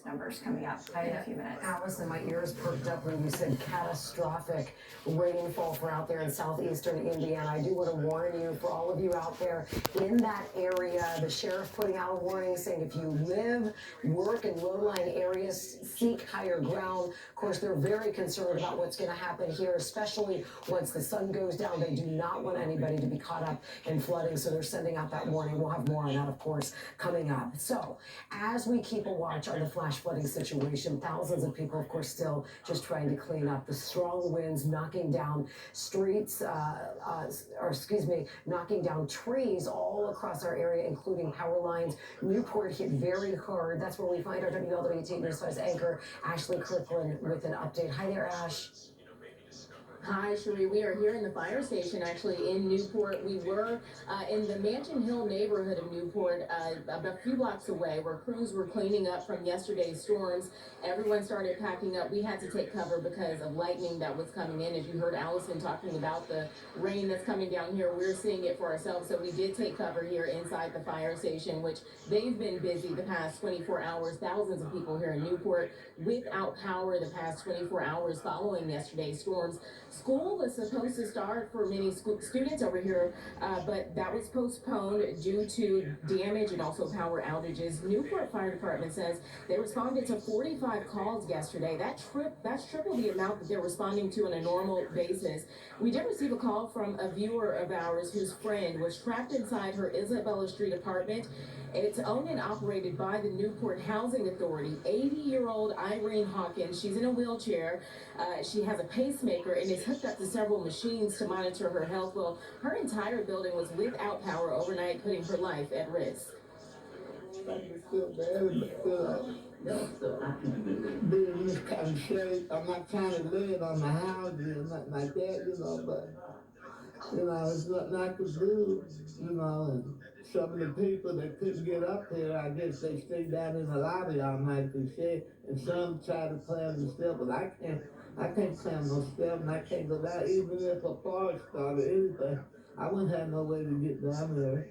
those numbers coming up in a few minutes. Allison, my ears perked up when you said catastrophic rainfall for out there in southeastern Indiana. I do want to warn you, for all of you out there in that area, the sheriff putting out a warning saying if you live, work in low-lying areas, seek higher ground. Of course, they're very concerned about what's going to happen here, especially once the sun goes down. They do not want anybody to be caught up in flooding, so they're sending out that warning. We'll have more on that, of course, coming up. So, as we keep a watch on the flash flooding situation, thousands of people, of course, still just trying to clean up. The strong winds knocking down streets, knocking down trees all across our area, including power lines. Newport hit very hard. That's where we find our WLWT News 5's anchor, Ashley Kirkland, with an update. Hi there, Ash. Hi, Cherie. We are here in the fire station, actually, in Newport. We were in the Mansion Hill neighborhood of Newport, a few blocks away, where crews were cleaning up from yesterday's storms. Everyone started packing up. We had to take cover because of lightning that was coming in. As you heard Allison talking about the rain that's coming down here, we're seeing it for ourselves. So we did take cover here inside the fire station, which they've been busy the past 24 hours. Thousands of people here in Newport without power the past 24 hours following yesterday's storms. School was supposed to start for many students over here, but that was postponed due to damage and also power outages. Newport Fire Department says they responded to 45 calls yesterday. That's triple the amount that they're responding to on a normal basis. We did receive a call from a viewer of ours whose friend was trapped inside her Isabella Street apartment. It's owned and operated by the Newport Housing Authority. 80-year-old Irene Hawkins, she's in a wheelchair. She has a pacemaker and is hooked up to several machines to monitor her health. Well, her entire building was without power overnight, putting her life at risk. Being in this kind of shape, I'm not trying to live on the houses and nothing like that, but, it's nothing I could do, and some of the people that couldn't get up here, I guess they stayed down in the lobby all night, they said, and some try to climb the step, but I can't climb no step, and I can't go down, even if a forest started anything, I wouldn't have no way to get down there.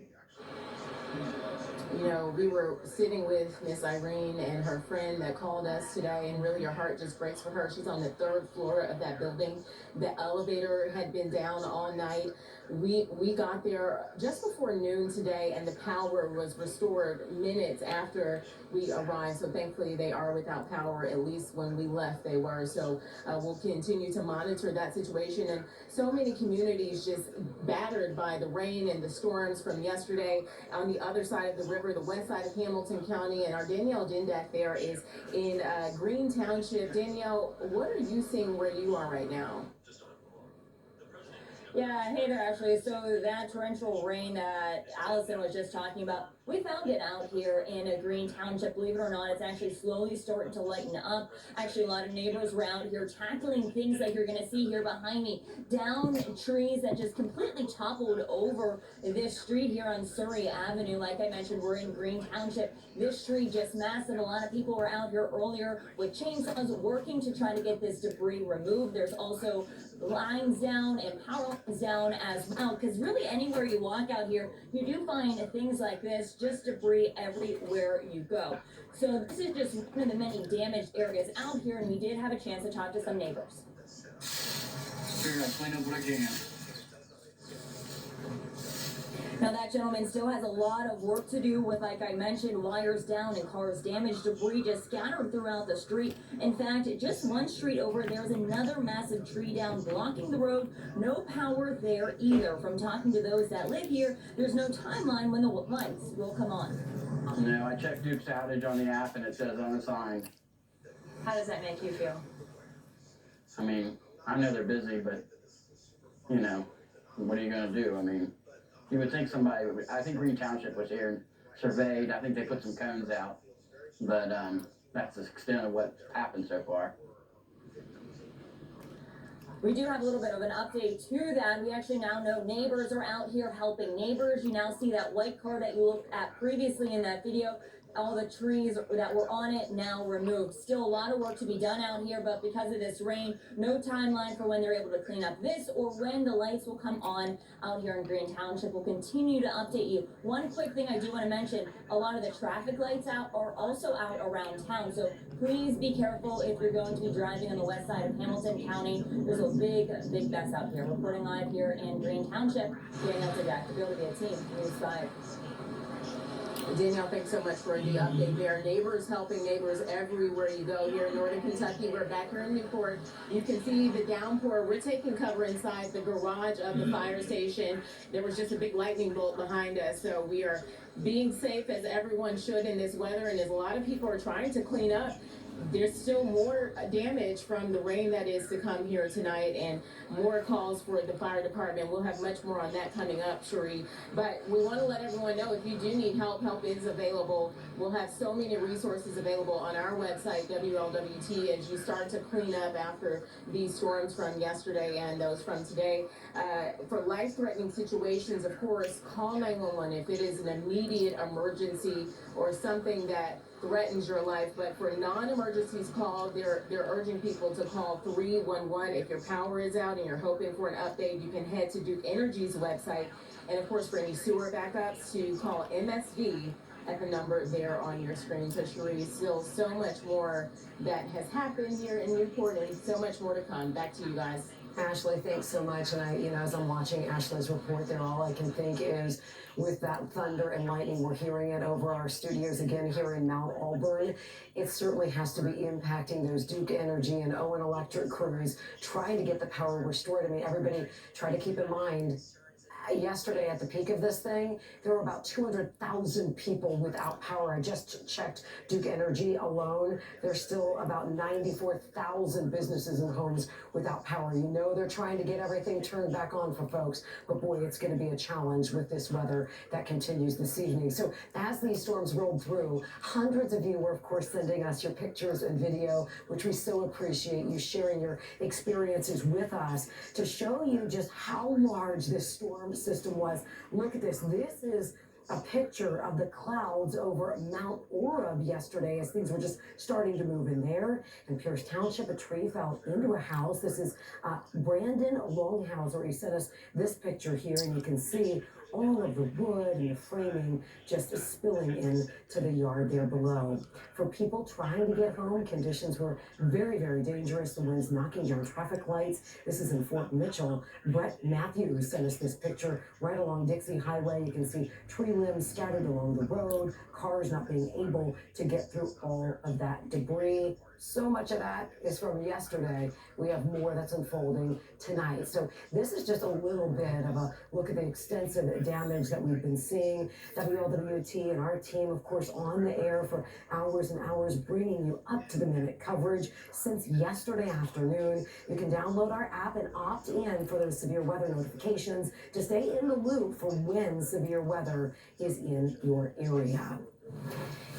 We were sitting with Miss Irene and her friend that called us today, and really your heart just breaks for her. She's on the 3rd floor of that building. The elevator had been down all night. We got there just before noon today, and the power was restored minutes after we arrived. So thankfully they are without power, at least when we left they were. So we'll continue to monitor that situation. And so many communities just battered by the rain and the storms from yesterday. On the other side of the river, the west side of Hamilton County, and our Danielle Dindak there is in Green Township. Danielle, what are you seeing where you are right now? Yeah, hey there, Ashley. So that torrential rain that Allison was just talking about, we found it out here in Green Township. Believe it or not, it's actually slowly starting to lighten up. Actually, a lot of neighbors around here tackling things like you're going to see here behind me. Down trees that just completely toppled over this street here on Surrey Avenue. Like I mentioned, we're in Green Township. This street just massive. A lot of people were out here earlier with chainsaws working to try to get this debris removed. There's also lines down and power lines down as well, because really anywhere you walk out here, you do find things like this, just debris everywhere you go. So this is just one of the many damaged areas out here, and we did have a chance to talk to some neighbors. Figure I'd clean up what I can. Now that gentleman still has a lot of work to do with, like I mentioned, wires down and cars damaged, debris just scattered throughout the street. In fact, just one street over, there's another massive tree down blocking the road. No power there either. From talking to those that live here, there's no timeline when the lights will come on. No, I checked Duke's outage on the app and it says unassigned. How does that make you feel? I mean, I know they're busy, but, what are you going to do? You would think I think Green Township was here and surveyed. I think they put some cones out, but that's the extent of what happened so far. We do have a little bit of an update to that. We actually now know neighbors are out here helping neighbors. You now see that white car that you looked at previously in that video. all the trees that were on it now removed. Still a lot of work to be done out here, but because of this rain, no timeline for when they're able to clean up this or when the lights will come on out here in Green Township. We'll continue to update you. One quick thing I do want to mention, a lot of the traffic lights out are also out around town, so please be careful if you're going to be driving on the west side of Hamilton County. There's a big mess out here. Reporting live here in Green Township, Danielle WLWT News 5. Danielle, thanks so much for the update there. Neighbors helping neighbors everywhere you go here in northern Kentucky. We're back here in Newport. You can see the downpour. We're taking cover inside the garage of the fire station. There was just a big lightning bolt behind us, so we are being safe as everyone should in this weather, and as a lot of people are trying to clean up. There's still more damage from the rain that is to come here tonight, and more calls for the fire department. We'll have much more on that coming up, Cherie. But we want to let everyone know, if you do need help, help is available. We'll have so many resources available on our website, WLWT, as you start to clean up after these storms from yesterday and those from today. For life-threatening situations, of course, call 911 if it is an immediate emergency or something that threatens your life. But for non-emergencies call, they're urging people to call 311. If your power is out and you're hoping for an update, you can head to Duke Energy's website. And of course, for any sewer backups, to call MSD at the number there on your screen. So Cherie, still so much more that has happened here in Newport, and so much more to come. Back to you guys. Ashley, thanks so much. And as I'm watching Ashley's report there, all I can think is, with that thunder and lightning, we're hearing it over our studios again here in Mount Auburn. It certainly has to be impacting those Duke Energy and Owen Electric crews trying to get the power restored. I mean, everybody try to keep in mind, yesterday at the peak of this thing, there were about 200,000 people without power. I just checked Duke Energy alone. There's still about 94,000 businesses and homes without power. You know they're trying to get everything turned back on for folks, but boy, it's going to be a challenge with this weather that continues this evening. So as these storms rolled through, hundreds of you were, of course, sending us your pictures and video, which we so appreciate you sharing your experiences with us to show you just how large this storm system was. Look at this. This is a picture of the clouds over Mount Orab yesterday as things were just starting to move in there. In Pierce Township, a tree fell into a house. This is Brandon Longhauser. He sent us this picture here, and you can see all of the wood and the framing just spilling into the yard there below. For people trying to get home, conditions were very, very dangerous. The winds knocking down traffic lights. This is in Fort Mitchell. Brett Matthews sent us this picture right along Dixie Highway. You can see tree limbs scattered along the road, cars not being able to get through all of that debris. So much of that is from yesterday. We have more that's unfolding tonight. So this is just a little bit of a look at the extensive damage that we've been seeing. WLWT and our team, of course, on the air for hours and hours, bringing you up-to-the-minute coverage since yesterday afternoon. You can download our app and opt in for those severe weather notifications to stay in the loop for when severe weather is in your area.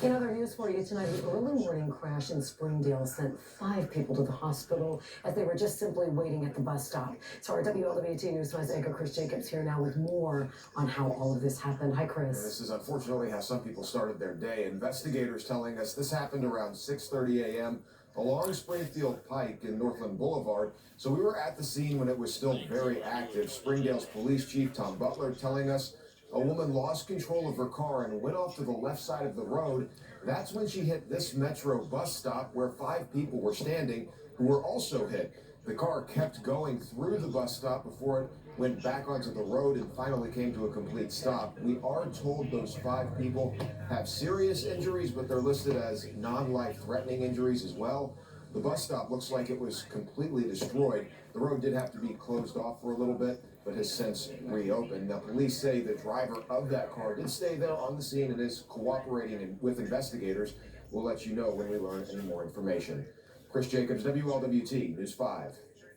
In other news for you tonight, an early morning crash in Springdale sent 5 people to the hospital as they were just simply waiting at the bus stop. So our WLWT News anchor Chris Jacobs here now with more on how all of this happened. Hi, Chris. This is unfortunately how some people started their day. Investigators telling us this happened around 6:30 a.m. along Springfield Pike in Northland Boulevard. So we were at the scene when it was still very active. Springdale's Police Chief Tom Butler telling us a woman lost control of her car and went off to the left side of the road. That's when she hit this Metro bus stop where 5 people were standing who were also hit. The car kept going through the bus stop before it went back onto the road and finally came to a complete stop. We are told those 5 people have serious injuries, but they're listed as non-life-threatening injuries as well. The bus stop looks like it was completely destroyed. The road did have to be closed off for a little bit, but has since reopened. Now, police say the driver of that car did stay there on the scene and is cooperating with investigators. We'll let you know when we learn any more information. Chris Jacobs, WLWT News 5.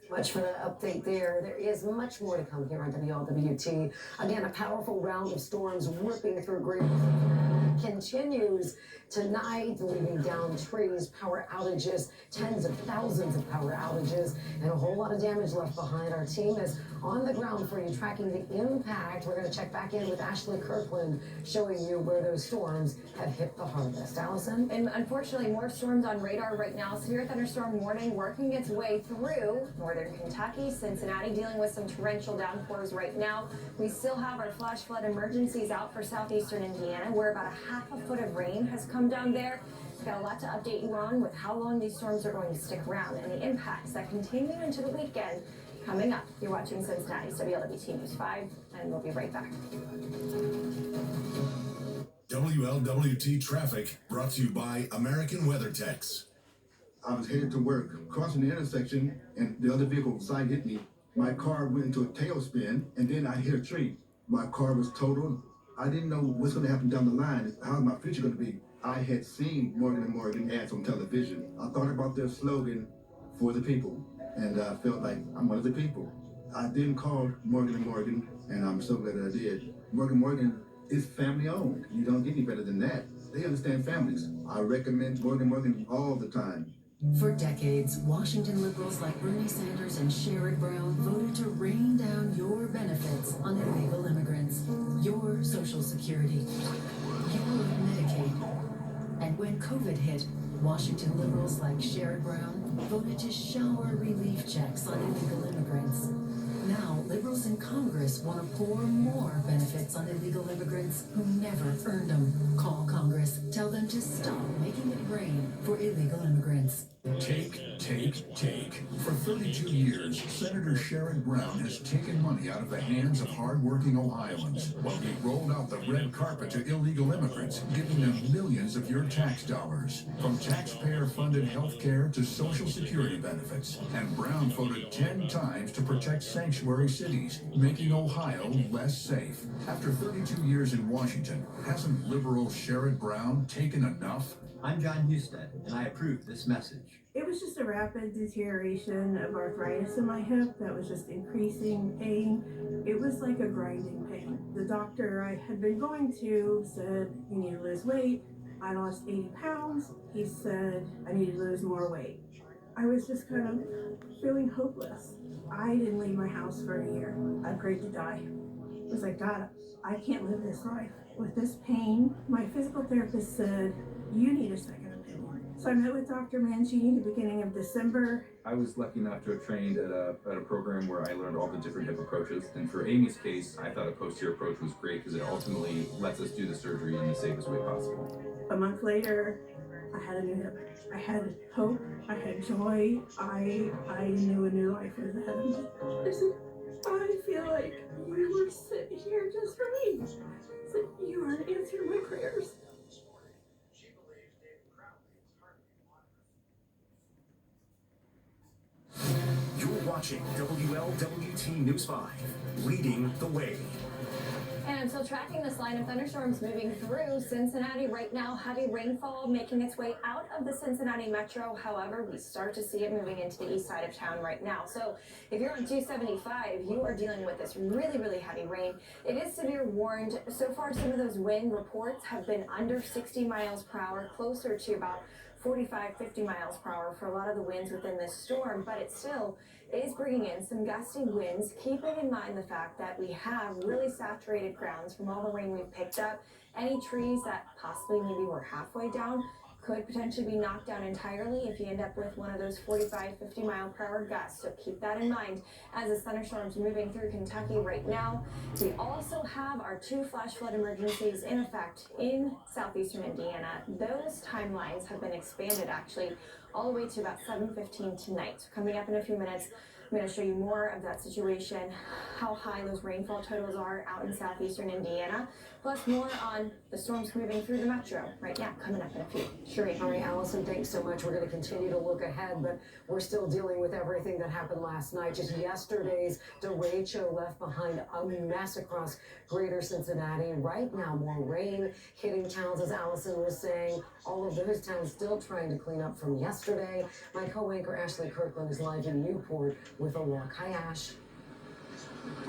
Much for the update there. There is much more to come here on WLWT. Again, a powerful round of storms whipping through Great continues tonight, leaving down trees, power outages, tens of thousands of power outages, and a whole lot of damage left behind. Our team is on the ground for you, tracking the impact. We're going to check back in with Ashley Kirkland, showing you where those storms have hit the hardest. Allison? And unfortunately, more storms on radar right now. Severe thunderstorm warning working its way through northern Kentucky, Cincinnati dealing with some torrential downpours right now. We still have our flash flood emergencies out for southeastern Indiana, where about a half a foot of rain has come down there. We've got a lot to update you on with how long these storms are going to stick around and the impacts that continue into the weekend. Coming up, you're watching Cincinnati's WLWT News 5, and we'll be right back. WLWT Traffic brought to you by American WeatherTechs. I was headed to work, crossing the intersection, and the other vehicle side hit me. My car went into a tailspin, and then I hit a tree. My car was totaled. I didn't know what's going to happen down the line. How's my future going to be? I had seen Morgan & Morgan ads on television. I thought about their slogan, "For the people," and I felt like I'm one of the people. I then called Morgan & Morgan, and I'm so glad that I did. Morgan & Morgan is family owned. You don't get any better than that. They understand families. I recommend Morgan & Morgan all the time. For decades, Washington liberals like Bernie Sanders and Sherrod Brown voted to rain down your benefits on illegal immigrants, your Social Security, your Medicaid. And when COVID hit, Washington liberals like Sherrod Brown voted to shower relief checks on illegal immigrants. Now, liberals in Congress want to pour more benefits on illegal immigrants who never earned them. Call Congress. Tell them to stop making it rain for illegal immigrants. Take. For 32 years, Senator Sherrod Brown has taken money out of the hands of hardworking Ohioans while he rolled out the red carpet to illegal immigrants, giving them millions of your tax dollars. From taxpayer-funded health care to Social Security benefits. And Brown voted 10 times to protect sanctuary cities, making Ohio less safe. After 32 years in Washington, hasn't liberal Sherrod Brown taken enough? I'm John Husted, and I approve this message. It was just a rapid deterioration of arthritis in my hip that was just increasing pain. It was like a grinding pain. The doctor I had been going to said, "You need to lose weight." I lost 80 pounds. He said I need to lose more weight. I was just kind of feeling hopeless. I didn't leave my house for a year. I prayed to die. I was like, God, I can't live this life with this pain. My physical therapist said, "You need a second opinion." So I met with Dr. Mancini at the beginning of December. I was lucky enough to have trained at a program where I learned all the different hip approaches. And for Amy's case, I thought a posterior approach was great because it ultimately lets us do the surgery in the safest way possible. A month later, I had a new hip. I had hope. I had joy. I knew a new life was ahead of me. I said, I feel like you were sitting here just for me. I said, you aren't answering my prayers. You're watching WLWT News 5, leading the way. And so tracking this line of thunderstorms moving through Cincinnati right now, heavy rainfall making its way out of the Cincinnati metro. However, we start to see it moving into the east side of town right now. So if you're on 275, you are dealing with this really, really heavy rain. It is severe warned. So far, some of those wind reports have been under 60 miles per hour, closer to about 45, 50 miles per hour for a lot of the winds within this storm, but it still is bringing in some gusty winds, keeping in mind the fact that we have really saturated grounds from all the rain we've picked up. Any trees that possibly maybe were halfway down could potentially be knocked down entirely if you end up with one of those 45, 50 mile per hour gusts. So keep that in mind as the thunderstorm's moving through Kentucky right now. We also have our 2 flash flood emergencies in effect in southeastern Indiana. Those timelines have been expanded actually all the way to about 7:15 tonight. So coming up in a few minutes, I'm going to show you more of that situation, how high those rainfall totals are out in southeastern Indiana, plus more on the storms moving through the metro right now, coming up in a few. Sherry. All right, Allison, thanks so much. We're going to continue to look ahead, but we're still dealing with everything that happened last night. Just yesterday's derecho left behind a mess across greater Cincinnati. Right now, more rain hitting towns, as Allison was saying. All of those towns still trying to clean up from yesterday. My co-anchor Ashley Kirkland is live in Newport with a look. Hi, Ash.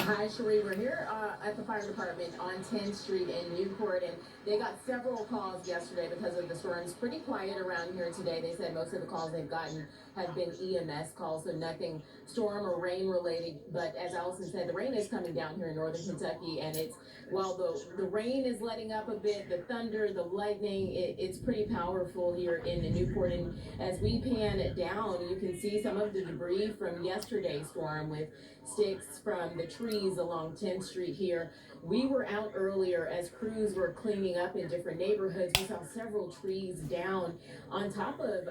Hi, Cherie. We're here at the fire department on 10th Street in Newport, and they got several calls yesterday because of the storms. Pretty quiet around here today. They said most of the calls they've gotten have been EMS calls, so nothing storm or rain related. But as Allison said, the rain is coming down here in northern Kentucky, and it's while the rain is letting up a bit, the thunder, the lightning, it's pretty powerful here in the Newport. And as we pan it down, you can see some of the debris from yesterday's storm with sticks from the trees along 10th Street here. We were out earlier as crews were cleaning up in different neighborhoods. We saw several trees down on top of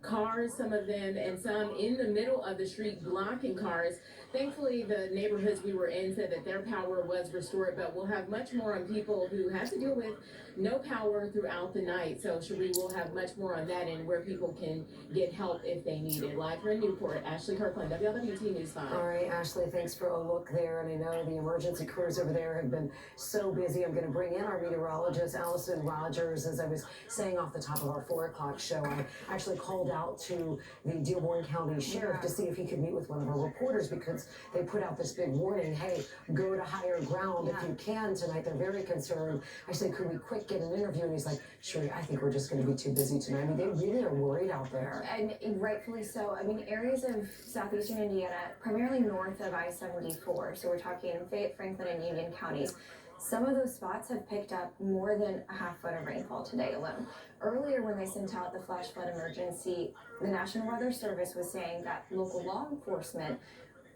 cars, some of them, and some in the middle of the street blocking cars. Thankfully, the neighborhoods we were in said that their power was restored, but we'll have much more on people who have to deal with no power throughout the night. So Cherie will have much more on that and where people can get help if they need it. Live from Newport, Ashley Kirkland, WLWT News 5. All right, Ashley, thanks for a look there. And I know the emergency crews over there have been so busy. I'm going to bring in our meteorologist, Allison Rogers. As I was saying off the top of our 4 o'clock show, I actually called out to the Dearborn County Sheriff to see if he could meet with one of our reporters because they put out this big warning, hey, go to higher ground if you can tonight. They're very concerned. I said, could we quick get an interview? And he's like, sure, I think we're just going to be too busy tonight. I mean, they really are worried out there. And rightfully so. I mean, areas of southeastern Indiana, primarily north of I-74, so we're talking Fayette, Franklin, and Union counties, some of those spots have picked up more than a half foot of rainfall today alone. Earlier, when they sent out the flash flood emergency, the National Weather Service was saying that local law enforcement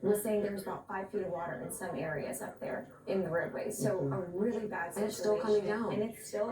was saying there was about 5 feet of water in some areas up there in the roadways. So a really bad situation. And it's still coming down.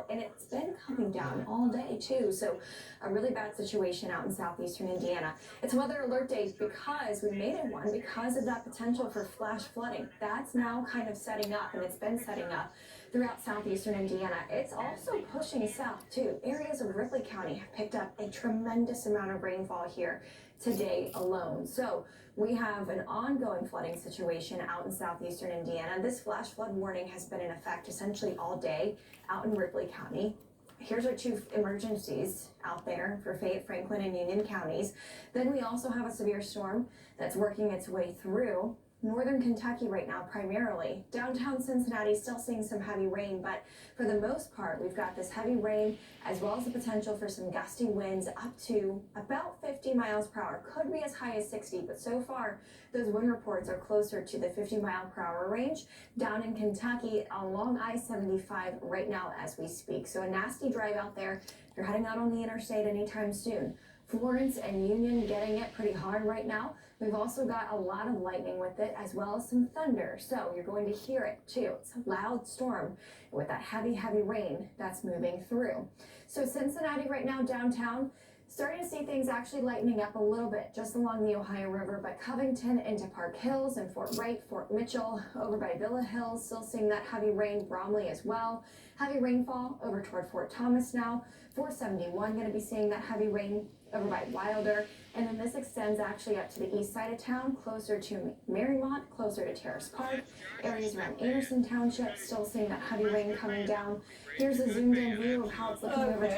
And it's been coming down all day too. So a really bad situation out in southeastern Indiana. It's weather alert day because we made it one because of that potential for flash flooding. That's now kind of setting up, and it's been setting up throughout southeastern Indiana. It's also pushing south too. Areas of Ripley County have picked up a tremendous amount of rainfall here today alone. So we have an ongoing flooding situation out in southeastern Indiana. This flash flood warning has been in effect essentially all day out in Ripley County. Here's our 2 emergencies out there for Fayette, Franklin, and Union counties. Then we also have a severe storm that's working its way through northern Kentucky right now, primarily. Downtown Cincinnati still seeing some heavy rain, but for the most part, we've got this heavy rain as well as the potential for some gusty winds up to about 50 miles per hour. Could be as high as 60, but so far, those wind reports are closer to the 50 mile per hour range down in Kentucky along I-75 right now as we speak. So a nasty drive out there if you're heading out on the interstate anytime soon. Florence and Union getting it pretty hard right now. We've also got a lot of lightning with it as well as some thunder. So you're going to hear it too. It's a loud storm with that heavy, heavy rain that's moving through. So Cincinnati right now downtown, starting to see things actually lightening up a little bit just along the Ohio River, but Covington into Park Hills and Fort Wright, Fort Mitchell, over by Villa Hills, still seeing that heavy rain, Bromley as well. Heavy rainfall over toward Fort Thomas now. 471 going to be seeing that heavy rain over by Wilder. And then this extends actually up to the east side of town, closer to Marymount, closer to Terrace Park. Areas around Anderson Township, still seeing that heavy rain coming down. Here's a zoomed in view of how it's looking over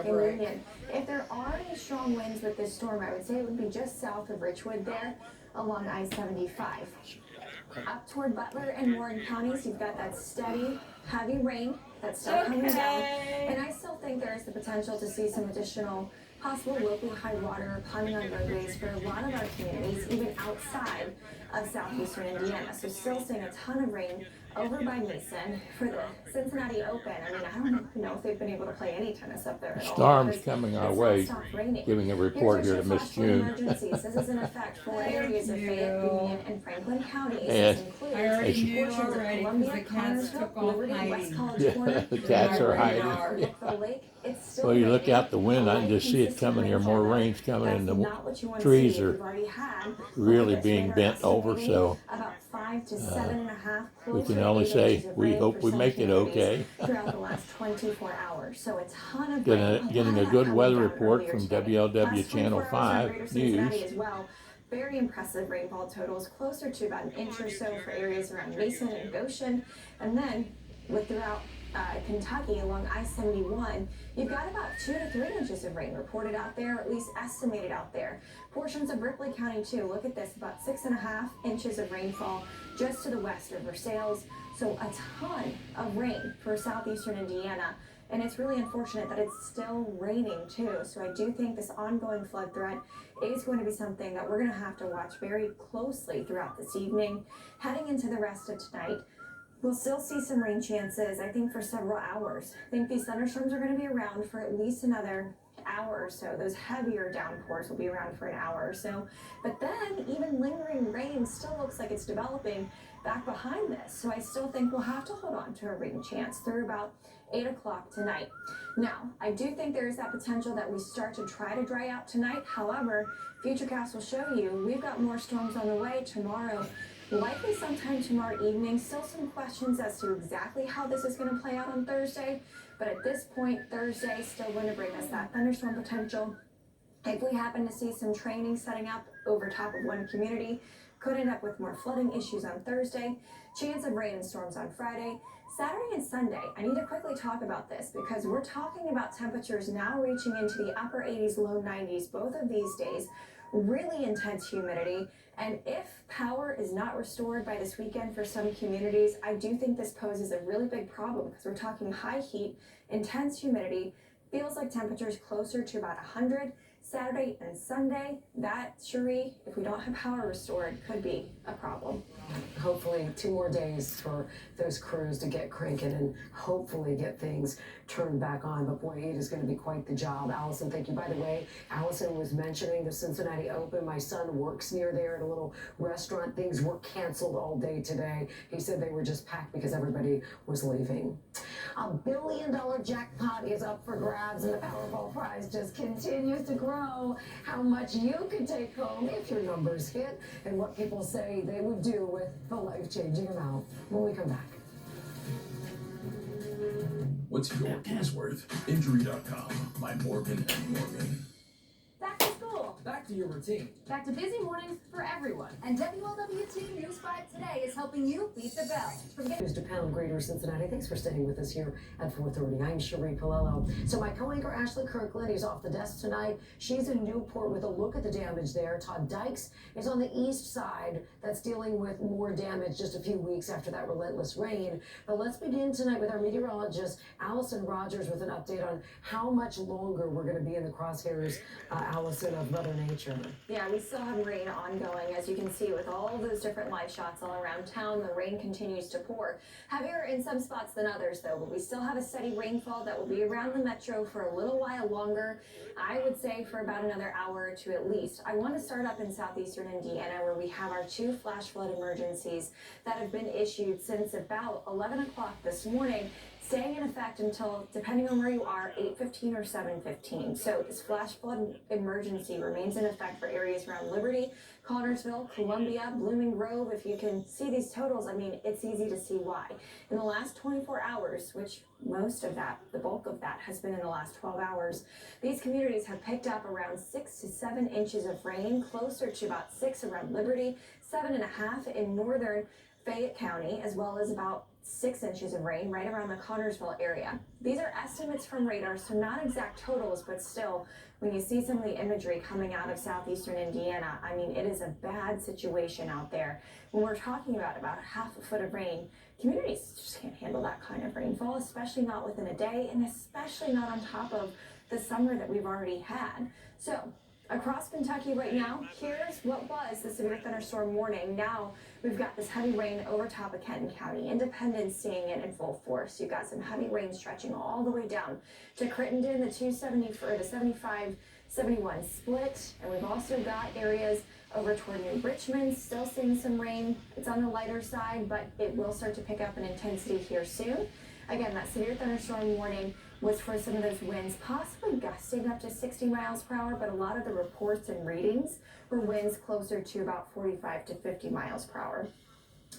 toward Union. If there are any strong winds with this storm, I would say it would be just south of Richwood there along I-75. Up toward Butler and Warren counties, you've got that steady, heavy rain that's still coming down. And I still think there is the potential to see some additional possible local high water upon on roadways for a lot of our communities, even outside of southeastern Indiana. So still seeing a ton of rain over by Mason for the Cincinnati Open. I mean, I don't know if they've been able to play any tennis up there at all. Storm's coming our way. Giving a report here to Miss June. This is in effect for areas of Fayette, Union, and Franklin counties. Yes. This I already includes knew portions of already, Columbia, 'cause the cats Connersville, took off Liberty, hiding. West College Yeah, Corner. the cats are hiding. Look for the lake. It's still Well, you look raining. out the window, I can just see it coming here. More rain's coming, and the trees are really being bent over. So about 5 to 7.5 we can only say we hope we make it okay. throughout the last 24 hours. So a ton of Getting a good weather report from WLW Channel 5 News. As well. Very impressive rainfall totals, closer to about an inch or so for areas around Mason and Goshen. And then throughout Kentucky along I-71, you've got about 2 to 3 inches of rain reported out there, or at least estimated out there. Portions of Ripley County too. Look at this, about 6.5 inches of rainfall just to the west of Versailles. So a ton of rain for southeastern Indiana. And it's really unfortunate that it's still raining too. So I do think this ongoing flood threat is going to be something that we're going to have to watch very closely throughout this evening. Heading into the rest of tonight, we'll still see some rain chances, I think, for several hours. I think these thunderstorms are going to be around for at least another hour or so. Those heavier downpours will be around for an hour or so. But then even lingering rain still looks like it's developing back behind this. So I still think we'll have to hold on to a rain chance through about 8 o'clock tonight. Now, I do think there is that potential that we start to try to dry out tonight. However, Futurecast will show you we've got more storms on the way tomorrow. Likely sometime tomorrow evening. Still some questions as to exactly how this is going to play out on Thursday. But at this point, Thursday is still going to bring us that thunderstorm potential. If we happen to see some training setting up over top of one community, could end up with more flooding issues on Thursday. Chance of rain and storms on Friday. Saturday and Sunday, I need to quickly talk about this because we're talking about temperatures now reaching into the upper 80s, low 90s, both of these days. Really intense humidity. And if power is not restored by this weekend for some communities, I do think this poses a really big problem because we're talking high heat, intense humidity, feels like temperatures closer to about 100. Saturday and Sunday, that, Cherie, if we don't have power restored, could be a problem. Hopefully 2 more days for those crews to get cranking and hopefully get things turned back on. But boy, it is going to be quite the job. Allison, thank you. By the way, Allison was mentioning the Cincinnati Open. My son works near there at a little restaurant. Things were canceled all day today. He said they were just packed because everybody was leaving. $1 billion jackpot is up for grabs and the Powerball prize just continues to grow. How much you could take home if your numbers hit and what people say they would do with the life-changing amount when we come back. What's your guess worth? Injury.com by Morgan & Morgan. Back to school. Back to your routine. Back to busy mornings for everyone. And WLWT News 5 Today is helping you beat the bell. News to Pound Greater Cincinnati. Thanks for staying with us here at 4:30. I'm Cherie Palello. So my co-anchor Ashley Kirkland is off the desk tonight. She's in Newport with a look at the damage there. Todd Dykes is on the east side. That's dealing with more damage just a few weeks after that relentless rain. But let's begin tonight with our meteorologist Allison Rogers with an update on how much longer we're going to be in the crosshairs, Allison, of Mother Nature. Yeah, we still have rain ongoing, as you can see with all those different live shots all around town. The rain continues to pour. Heavier in some spots than others, though, but we still have a steady rainfall that will be around the metro for a little while longer. I would say for about another hour or two at least. I want to start up in southeastern Indiana, where we have our 2 flash flood emergencies that have been issued since about 11 o'clock this morning, staying in effect until, depending on where you are, 8:15 or 7:15. So this flash flood emergency remains in effect for areas around Liberty, Connorsville, Columbia, Blooming Grove. If you can see these totals, I mean, it's easy to see why. In the last 24 hours, which most of that, the bulk of that, has been in the last 12 hours, these communities have picked up around 6 to 7 inches of rain, closer to about 6 around Liberty, 7.5 in northern Fayette County, as well as about 6 inches of rain right around the Connorsville area. These are estimates from radar, so not exact totals, but still, when you see some of the imagery coming out of southeastern Indiana, I mean, it is a bad situation out there. When we're talking about half a foot of rain, communities just can't handle that kind of rainfall, especially not within a day, and especially not on top of the summer that we've already had. So, across Kentucky right now, here's what was the severe thunderstorm warning. Now we've got this heavy rain over top of Kenton County. Independence seeing it in full force. You've got some heavy rain stretching all the way down to Crittenden, the 75-71 split. And we've also got areas over toward New Richmond, still seeing some rain. It's on the lighter side, but it will start to pick up in intensity here soon. Again, that severe thunderstorm warning was for some of those winds possibly gusting up to 60 miles per hour, but a lot of the reports and readings were winds closer to about 45 to 50 miles per hour.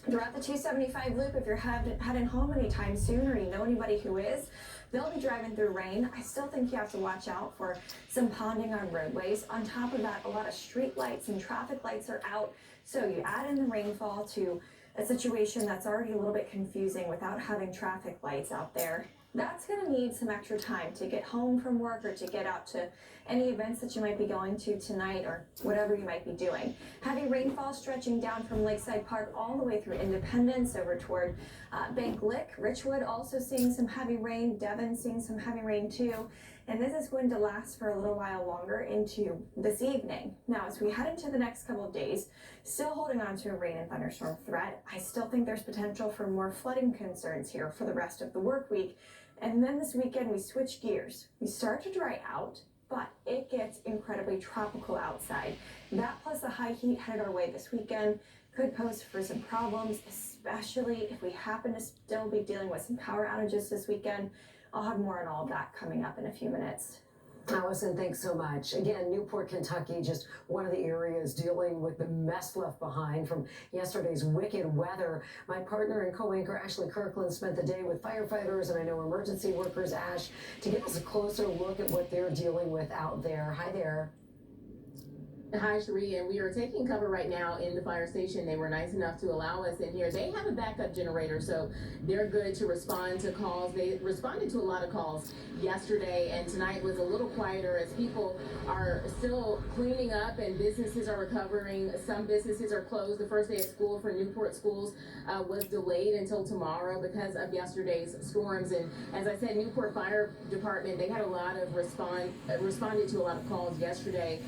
Throughout the 275 loop, if you're heading home anytime soon or you know anybody who is, they'll be driving through rain. I still think you have to watch out for some ponding on roadways. On top of that, a lot of street lights and traffic lights are out. So you add in the rainfall to a situation that's already a little bit confusing without having traffic lights out there. That's going to need some extra time to get home from work or to get out to any events that you might be going to tonight or whatever you might be doing. Heavy rainfall stretching down from Lakeside Park all the way through Independence over toward Bank Lick. Richwood also seeing some heavy rain. Devon seeing some heavy rain too. And this is going to last for a little while longer into this evening. Now, as we head into the next couple of days, still holding on to a rain and thunderstorm threat, I still think there's potential for more flooding concerns here for the rest of the work week. And then this weekend, we switch gears. We start to dry out, but it gets incredibly tropical outside. That plus the high heat headed our way this weekend could pose for some problems, especially if we happen to still be dealing with some power outages this weekend. I'll have more on all of that coming up in a few minutes. Allison, thanks so much. Again, Newport, Kentucky, just one of the areas dealing with the mess left behind from yesterday's wicked weather. My partner and co-anchor Ashley Kirkland spent the day with firefighters and I know emergency workers, Ash, to give us a closer look at what they're dealing with out there. Hi there. Hi, Cherie, and we are taking cover right now in the fire station. They were nice enough to allow us in here. They have a backup generator, so they're good to respond to calls. They responded to a lot of calls yesterday, and tonight was a little quieter as people are still cleaning up and businesses are recovering. Some businesses are closed. The first day of school for Newport schools was delayed until tomorrow because of yesterday's storms. And as I said, Newport Fire Department, they had a lot of responded to a lot of calls yesterday.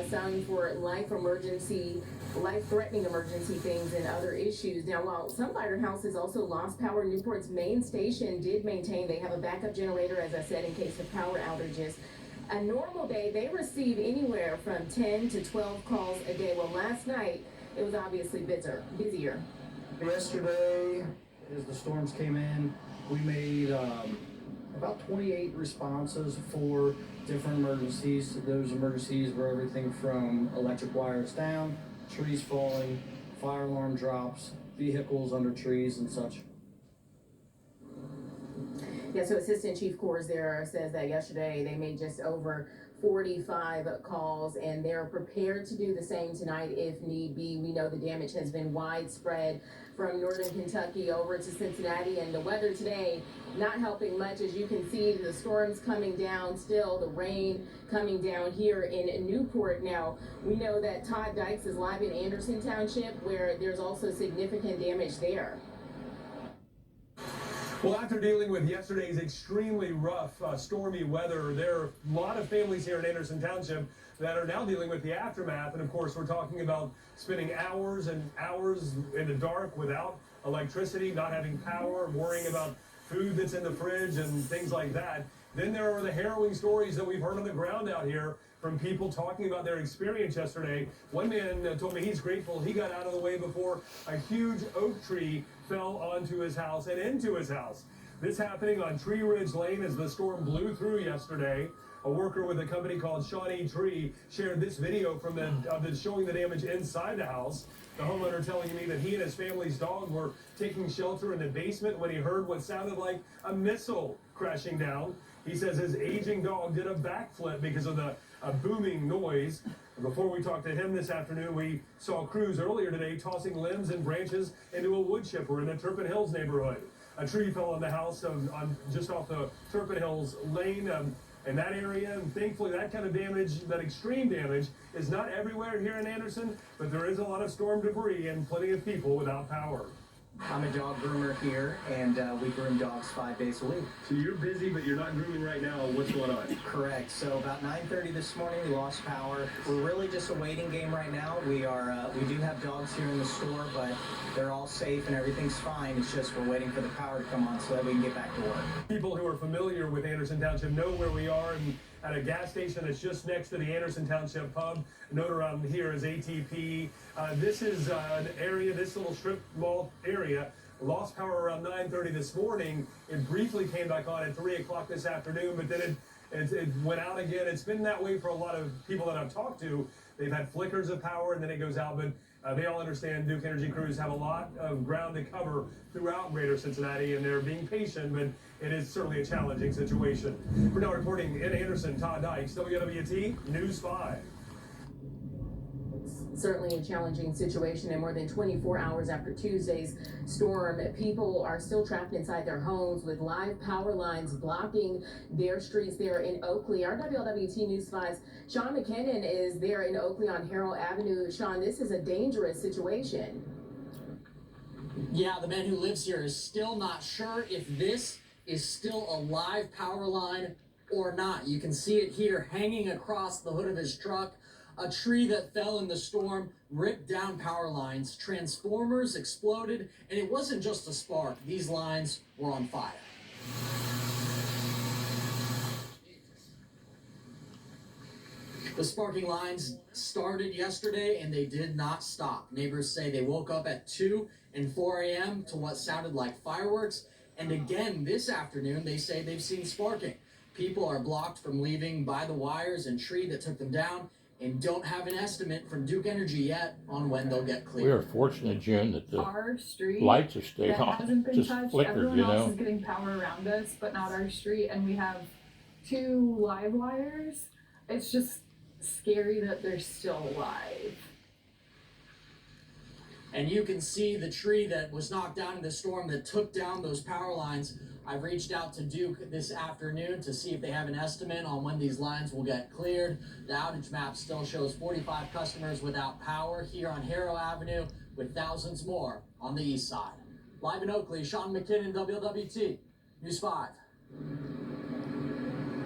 Some for life-threatening emergency things and other issues. Now, while some firehouses also lost power, Newport's main station did maintain. They have a backup generator, as I said, in case of power outages. A normal day, they receive anywhere from 10 to 12 calls a day. Well, last night, it was obviously busier. Yesterday, as the storms came in, we made about 28 responses for different emergencies. Those emergencies were everything from electric wires down, trees falling, fire alarm drops, vehicles under trees and such. Yeah, so Assistant Chief Kors there says that yesterday they made just over 45 calls and they're prepared to do the same tonight if need be. We know the damage has been widespread from northern Kentucky over to Cincinnati, and the weather today not helping much. As you can see, the storms coming down still, the rain coming down here in Newport. Now, we know that Todd Dykes is live in Anderson Township where there's also significant damage there. Well, after dealing with yesterday's extremely rough, stormy weather, there are a lot of families here in Anderson Township that are now dealing with the aftermath. And of course, we're talking about spending hours and hours in the dark without electricity, not having power, worrying about food that's in the fridge and things like that. Then there are the harrowing stories that we've heard on the ground out here from people talking about their experience yesterday. One man told me he's grateful he got out of the way before a huge oak tree fell onto his house and into his house. This happening on Tree Ridge Lane as the storm blew through yesterday. A worker with a company called Shawnee Tree shared this video from showing the damage inside the house. The homeowner telling me that he and his family's dog were taking shelter in the basement when he heard what sounded like a missile crashing down. He says his aging dog did a backflip because of the booming noise. Before we talked to him this afternoon, we saw crews earlier today tossing limbs and branches into a wood chipper in the Turpin Hills neighborhood. A tree fell on the house just off the Turpin Hills lane in that area, and thankfully that kind of damage, that extreme damage, is not everywhere here in Anderson, but there is a lot of storm debris and plenty of people without power. I'm a dog groomer here, and we groom dogs 5 days a week. So you're busy, but you're not grooming right now. What's going on? Correct. So about 9:30 this morning, we lost power. We're really just a waiting game right now. We do have dogs here in the store, but they're all safe and everything's fine. It's just we're waiting for the power to come on so that we can get back to work. People who are familiar with Anderson Township know where we are, and at a gas station that's just next to the Anderson Township pub, known around here as ATP. This is an area, this little strip mall area, lost power around 9:30 this morning. It briefly came back on at 3 o'clock this afternoon, but then it went out again. It's been that way for a lot of people that I've talked to. They've had flickers of power and then it goes out, but they all understand Duke Energy crews have a lot of ground to cover throughout greater Cincinnati, and they're being patient, but it is certainly a challenging situation. We're now reporting in Anderson, Todd Dykes, WWT News 5. Certainly a challenging situation, and more than 24 hours after Tuesday's storm, people are still trapped inside their homes with live power lines blocking their streets there in Oakley. Our WLWT News 5's Sean McKinnon is there in Oakley on Harrell Avenue. Sean, this is a dangerous situation. Yeah, the man who lives here is still not sure if this is still a live power line or not. You can see it here hanging across the hood of his truck. A tree that fell in the storm ripped down power lines. Transformers exploded, and it wasn't just a spark. These lines were on fire. The sparking lines started yesterday, and they did not stop. Neighbors say they woke up at 2 and 4 a.m. to what sounded like fireworks. And again this afternoon, they say they've seen sparking. People are blocked from leaving by the wires and tree that took them down, and don't have an estimate from Duke Energy yet on when they'll get clear. We are fortunate, Jen, that the our street lights are staying that on. hasn't been Just touched. flickered, Everyone you else know. is getting power around us, but not our street, and we have 2 live wires. It's just scary that they're still alive. And you can see the tree that was knocked down in the storm that took down those power lines. I've reached out to Duke this afternoon to see if they have an estimate on when these lines will get cleared. The outage map still shows 45 customers without power here on Harrow Avenue, with thousands more on the east side. Live in Oakley, Sean McKinnon, WLWT, News 5.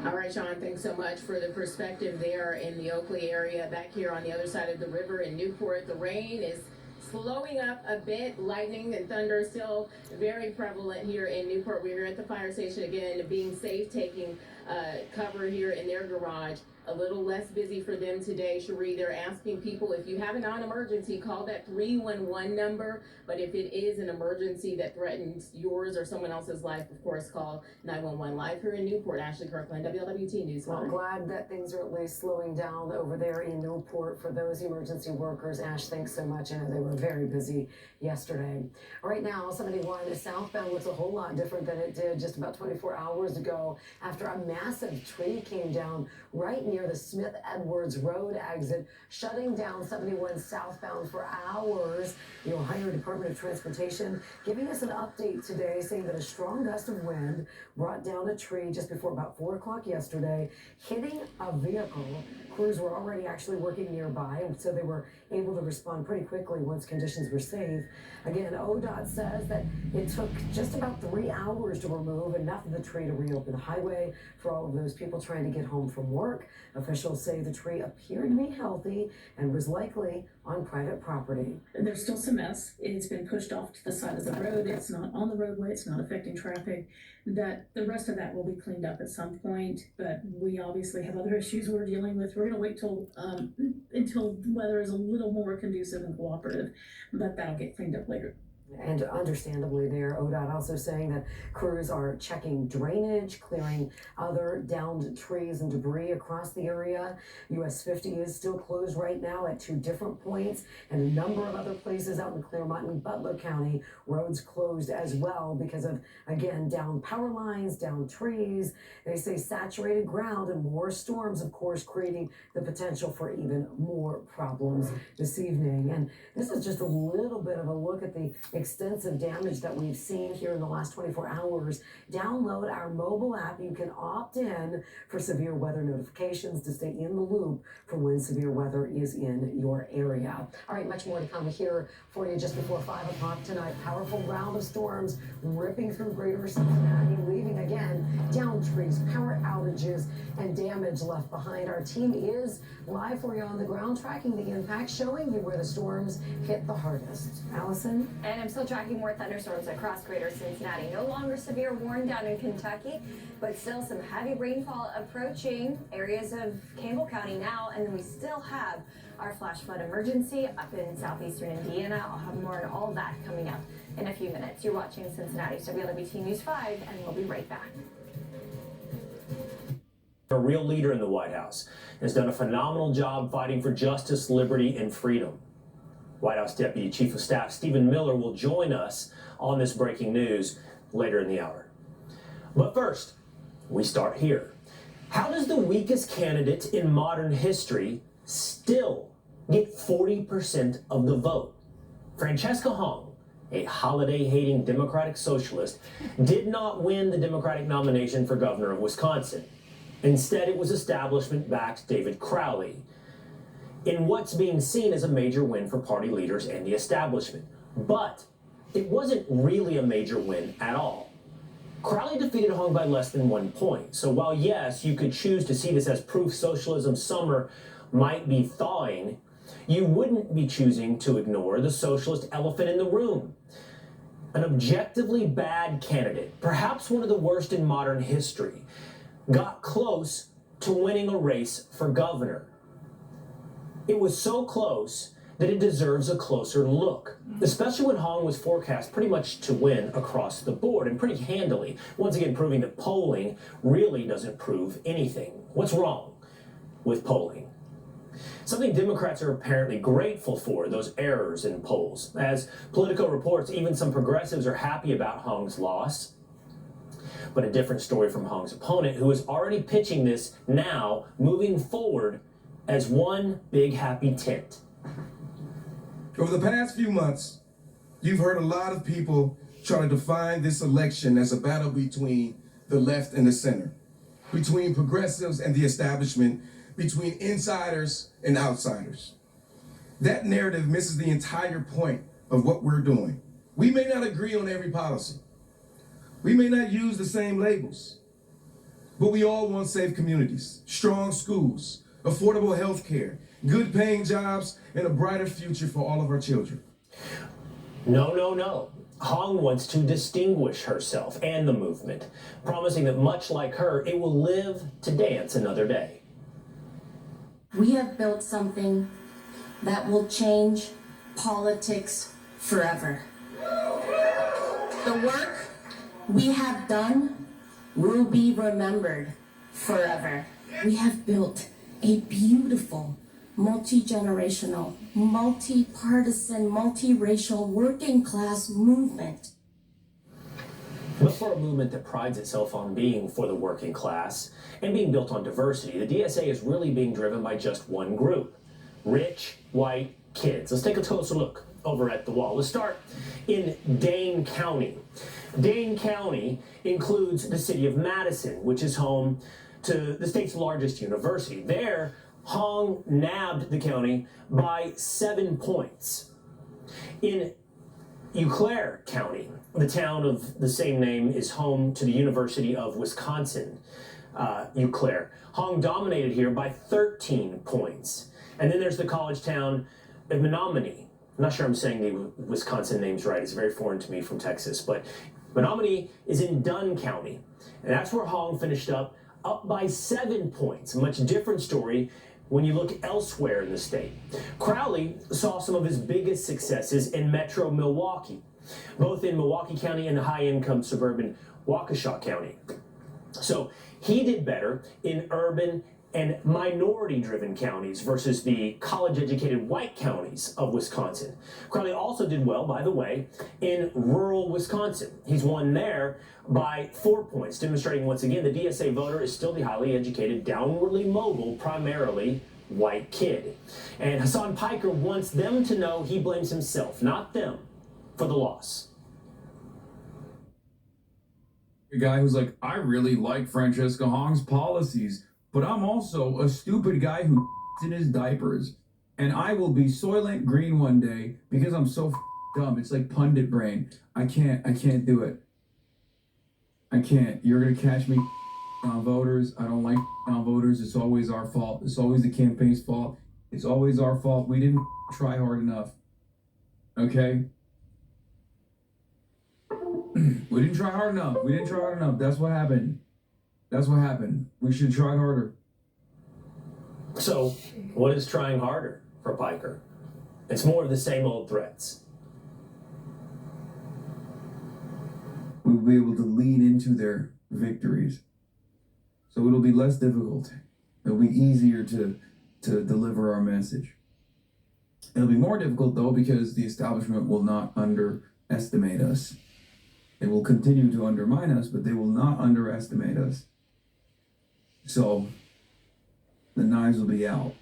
All right, Sean, thanks so much for the perspective there in the Oakley area. Back here on the other side of the river in Newport, the rain is slowing up a bit. Lightning and thunder still very prevalent here in Newport. We're at the fire station again, being safe, taking cover here in their garage. A little less busy for them today, Cherie. They're asking people, if you have a non-emergency, call that 311 number. But if it is an emergency that threatens yours or someone else's life, of course, call 911. Live here in Newport, Ashley Kirkland, WLWT News 5. Well, glad that things are at least slowing down over there in Newport for those emergency workers. Ash, thanks so much. I know they were very busy yesterday. Right now, 71 southbound looks a whole lot different than it did just about 24 hours ago after a massive tree came down right near the Smith Edwards Road exit, shutting down 71 southbound for hours. The Ohio Department of Transportation giving us an update today, saying that a strong gust of wind brought down a tree just before about 4 o'clock yesterday, hitting a vehicle. Crews were already actually working nearby, and so they were able to respond pretty quickly once conditions were safe. Again, ODOT says that it took just about 3 hours to remove enough of the tree to reopen the highway for all of those people trying to get home from work. Officials say the tree appeared to be healthy and was likely on private property. There's still some mess. It's been pushed off to the side of the road. It's not on the roadway. It's not affecting traffic. That the rest of that will be cleaned up at some point, but we obviously have other issues we're dealing with. We're going to wait until weather is a little more conducive and cooperative, but that'll get cleaned up later. And understandably there, ODOT also saying that crews are checking drainage, clearing other downed trees and debris across the area. US 50 is still closed right now at 2 different points, and a number of other places out in Claremont and Butler County, roads closed as well because of, again, down power lines, down trees. They say saturated ground and more storms, of course, creating the potential for even more problems this evening. And this is just a little bit of a look at the extensive damage that we've seen here in the last 24 hours. Download our mobile app. You can opt in for severe weather notifications to stay in the loop for when severe weather is in your area. All right, much more to come here for you just before 5 o'clock tonight. Powerful round of storms ripping through greater Cincinnati, leaving again down trees, power outages, and damage left behind. Our team is live for you on the ground, tracking the impact, showing you where the storms hit the hardest. Allison? And I'm still tracking more thunderstorms across greater Cincinnati. No longer severe warning down in Kentucky, but still some heavy rainfall approaching areas of Campbell County now. And then we still have our flash flood emergency up in southeastern Indiana. I'll have more on all that coming up in a few minutes. You're watching Cincinnati's WLWT News 5, and we'll be right back. A real leader in the White House, has done a phenomenal job fighting for justice, liberty, and freedom. White House Deputy Chief of Staff Stephen Miller will join us on this breaking news later in the hour. But first, we start here. How does the weakest candidate in modern history still get 40% of the vote. Francesca Hong, a holiday-hating Democratic socialist, did not win the Democratic nomination for governor of Wisconsin. Instead, it was establishment-backed David Crowley, in what's being seen as a major win for party leaders and the establishment. But it wasn't really a major win at all. Crowley defeated Hong by less than 1 point. So while, yes, you could choose to see this as proof socialism's summer might be thawing, you wouldn't be choosing to ignore the socialist elephant in the room. An objectively bad candidate, perhaps one of the worst in modern history, got close to winning a race for governor. It was so close that it deserves a closer look, especially when Hong was forecast pretty much to win across the board and pretty handily, once again proving that polling really doesn't prove anything. What's wrong with polling? Something Democrats are apparently grateful for, those errors in polls. As Politico reports, even some progressives are happy about Hong's loss. But a different story from Hong's opponent, who is already pitching this now, moving forward, as one big happy tent. Over the past few months, you've heard a lot of people try to define this election as a battle between the left and the center, between progressives and the establishment, between insiders and outsiders. That narrative misses the entire point of what we're doing. We may not agree on every policy. We may not use the same labels, but we all want safe communities, strong schools, affordable health care, good paying jobs, and a brighter future for all of our children. No, no, no. Hong wants to distinguish herself and the movement, promising that much like her, it will live to dance another day. We have built something that will change politics forever. The work we have done will be remembered forever. We have built a beautiful, multi-generational, multi-partisan, multi-racial, working-class movement. But for a movement that prides itself on being for the working class and being built on diversity, the DSA is really being driven by just one group: rich, white kids. Let's take a closer look over at the wall. Let's start in Dane County. Dane County includes the city of Madison, which is home to the state's largest university. There, Hong nabbed the county by 7 points. In Eau Claire County, the town of the same name is home to the University of Wisconsin, Eau Claire. Hong dominated here by 13 points. And then there's the college town of Menominee. I'm not sure I'm saying the Wisconsin names right. It's very foreign to me from Texas. But Menominee is in Dunn County. And that's where Hong finished up by 7 points. A much different story when you look elsewhere in the state. Crowley saw some of his biggest successes in Metro Milwaukee, both in Milwaukee County and the high-income suburban Waukesha County. So he did better in urban and minority-driven counties versus the college-educated white counties of Wisconsin. Crowley also did well, by the way, in rural Wisconsin. He's won there by 4 points, demonstrating once again the DSA voter is still the highly educated, downwardly mobile, primarily white kid. And Hassan Piker wants them to know he blames himself, not them, for the loss. A guy who's like, I really like Francesca Hong's policies, but I'm also a stupid guy who in his diapers, and I will be Soylent Green one day because I'm so dumb. It's like pundit brain. I can't do it. I can't. You're gonna catch me on voters. I don't like on voters. It's always our fault. It's always the campaign's fault. It's always our fault. We didn't try hard enough. Okay? We didn't try hard enough. We didn't try hard enough. That's what happened. That's what happened. We should try harder. So, what is trying harder for Piker? It's more of the same old threats. We'll be able to lean into their victories. So it'll be less difficult. It'll be easier to deliver our message. It'll be more difficult, though, because the establishment will not underestimate us. They will continue to undermine us, but they will not underestimate us. So the knives will be out.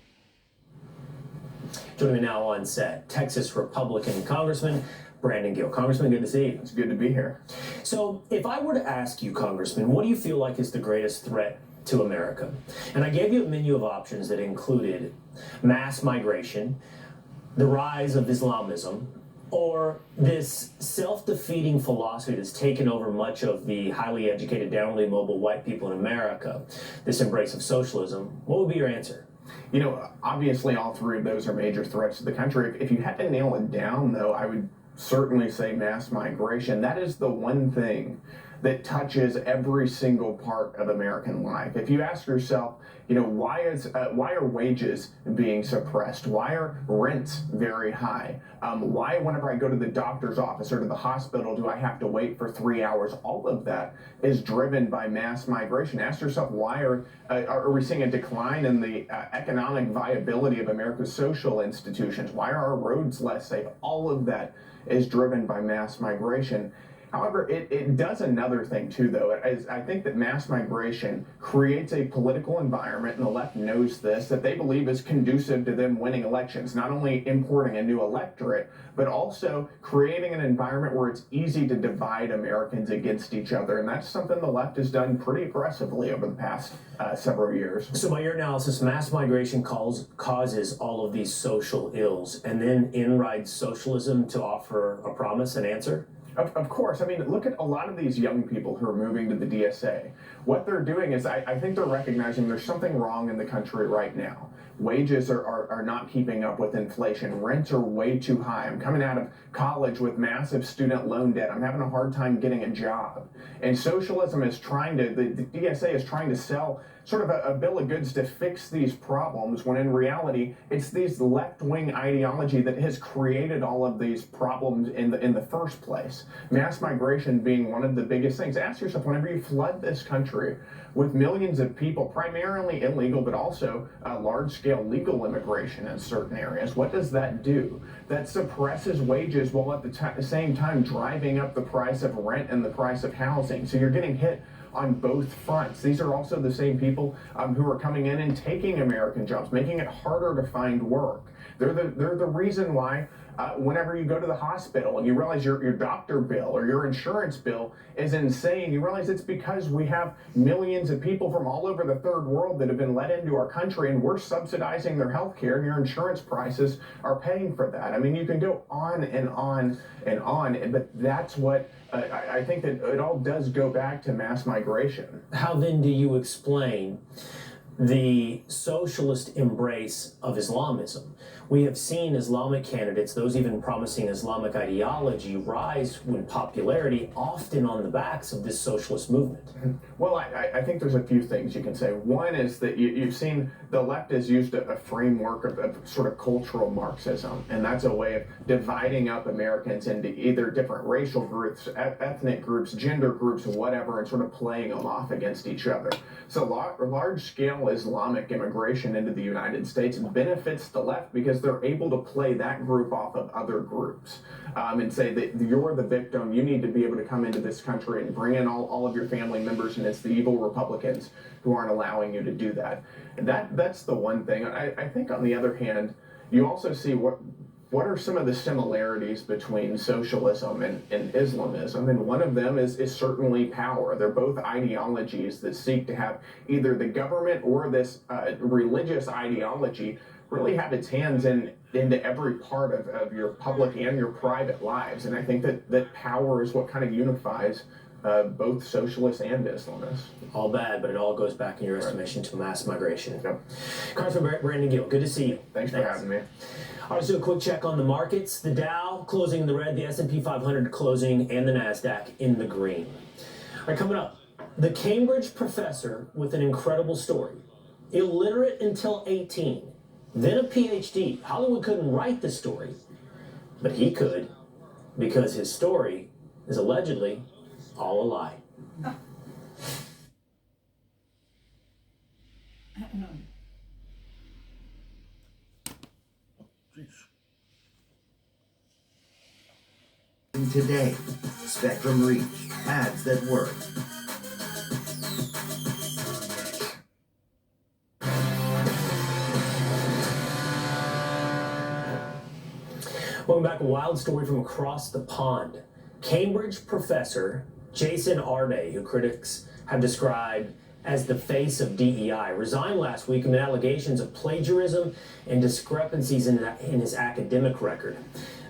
Joining me now on set, Texas Republican Congressman Brandon Gill. Congressman, good to see you. It's good to be here. So if I were to ask you, Congressman, what do you feel like is the greatest threat to America? And I gave you a menu of options that included mass migration, the rise of Islamism, or this self-defeating philosophy that's taken over much of the highly educated, downwardly mobile white people in America, this embrace of socialism. What would be your answer? You know, obviously all three of those are major threats to the country. If you had to nail it down, though, I would certainly say mass migration. That is the one thing that touches every single part of American life. If you ask yourself, you know, why are wages being suppressed? Why are rents very high? Why, whenever I go to the doctor's office or to the hospital, do I have to wait for 3 hours? All of that is driven by mass migration. Ask yourself, why are we seeing a decline in the economic viability of America's social institutions? Why are our roads less safe? All of that is driven by mass migration. However, it does another thing too, though. I think that mass migration creates a political environment, and the left knows this, that they believe is conducive to them winning elections. Not only importing a new electorate, but also creating an environment where it's easy to divide Americans against each other. And that's something the left has done pretty aggressively over the past several years. So by your analysis, mass migration causes all of these social ills, and then in rides socialism to offer a promise, an answer? Of course. I mean, look at a lot of these young people who are moving to the DSA. What they're doing is, I think they're recognizing there's something wrong in the country right now. Wages are not keeping up with inflation. Rents are way too high. I'm coming out of college with massive student loan debt. I'm having a hard time getting a job. And socialism is trying to, the DSA is trying to sell sort of a bill of goods to fix these problems, when in reality, it's this left-wing ideology that has created all of these problems in the first place. Mass migration being one of the biggest things. Ask yourself, whenever you flood this country with millions of people, primarily illegal, but also large-scale legal immigration in certain areas, what does that do? That suppresses wages while at the same time driving up the price of rent and the price of housing. So you're getting hit on both fronts. These are also the same people who are coming in and taking American jobs, making it harder to find work. They're the reason why whenever you go to the hospital and you realize your doctor bill or your insurance bill is insane, you realize it's because we have millions of people from all over the third world that have been let into our country, and we're subsidizing their health care, and your insurance prices are paying for that. I mean, you can go on and on and on, but that's what I think that it all does go back to mass migration. How then do you explain the socialist embrace of Islamism? We have seen Islamic candidates, those even promising Islamic ideology, rise in popularity, often on the backs of this socialist movement. Well, I think there's a few things you can say. One is that you've seen the left has used a framework of sort of cultural Marxism, and that's a way of dividing up Americans into either different racial groups, ethnic groups, gender groups, whatever, and sort of playing them off against each other. So large-scale Islamic immigration into the United States benefits the left because they're able to play that group off of other groups and say that you're the victim, you need to be able to come into this country and bring in all of your family members, and it's the evil Republicans who aren't allowing you to do that. That's the one thing. I think on the other hand, you also see what are some of the similarities between socialism and Islamism, and one of them is certainly power. They're both ideologies that seek to have either the government or this religious ideology really have its hands into every part of your public and your private lives. And I think that power is what kind of unifies both socialists and Islamists. All bad, but it all goes back in your estimation to mass migration. Yep. Congressman Brandon Gill, good to see you. Thanks for having me. All right, so a quick check on the markets. The Dow closing in the red, the S&P 500 closing, and the NASDAQ in the green. All right, coming up, the Cambridge professor with an incredible story. Illiterate until 18, then a PhD. Hollywood couldn't write the story, but he could, because his story is allegedly all a lie. Today, Spectrum Reach, ads that work. Welcome back. A wild story from across the pond. Cambridge professor Jason Arde, who critics have described as the face of DEI, resigned last week amid allegations of plagiarism and discrepancies in his academic record.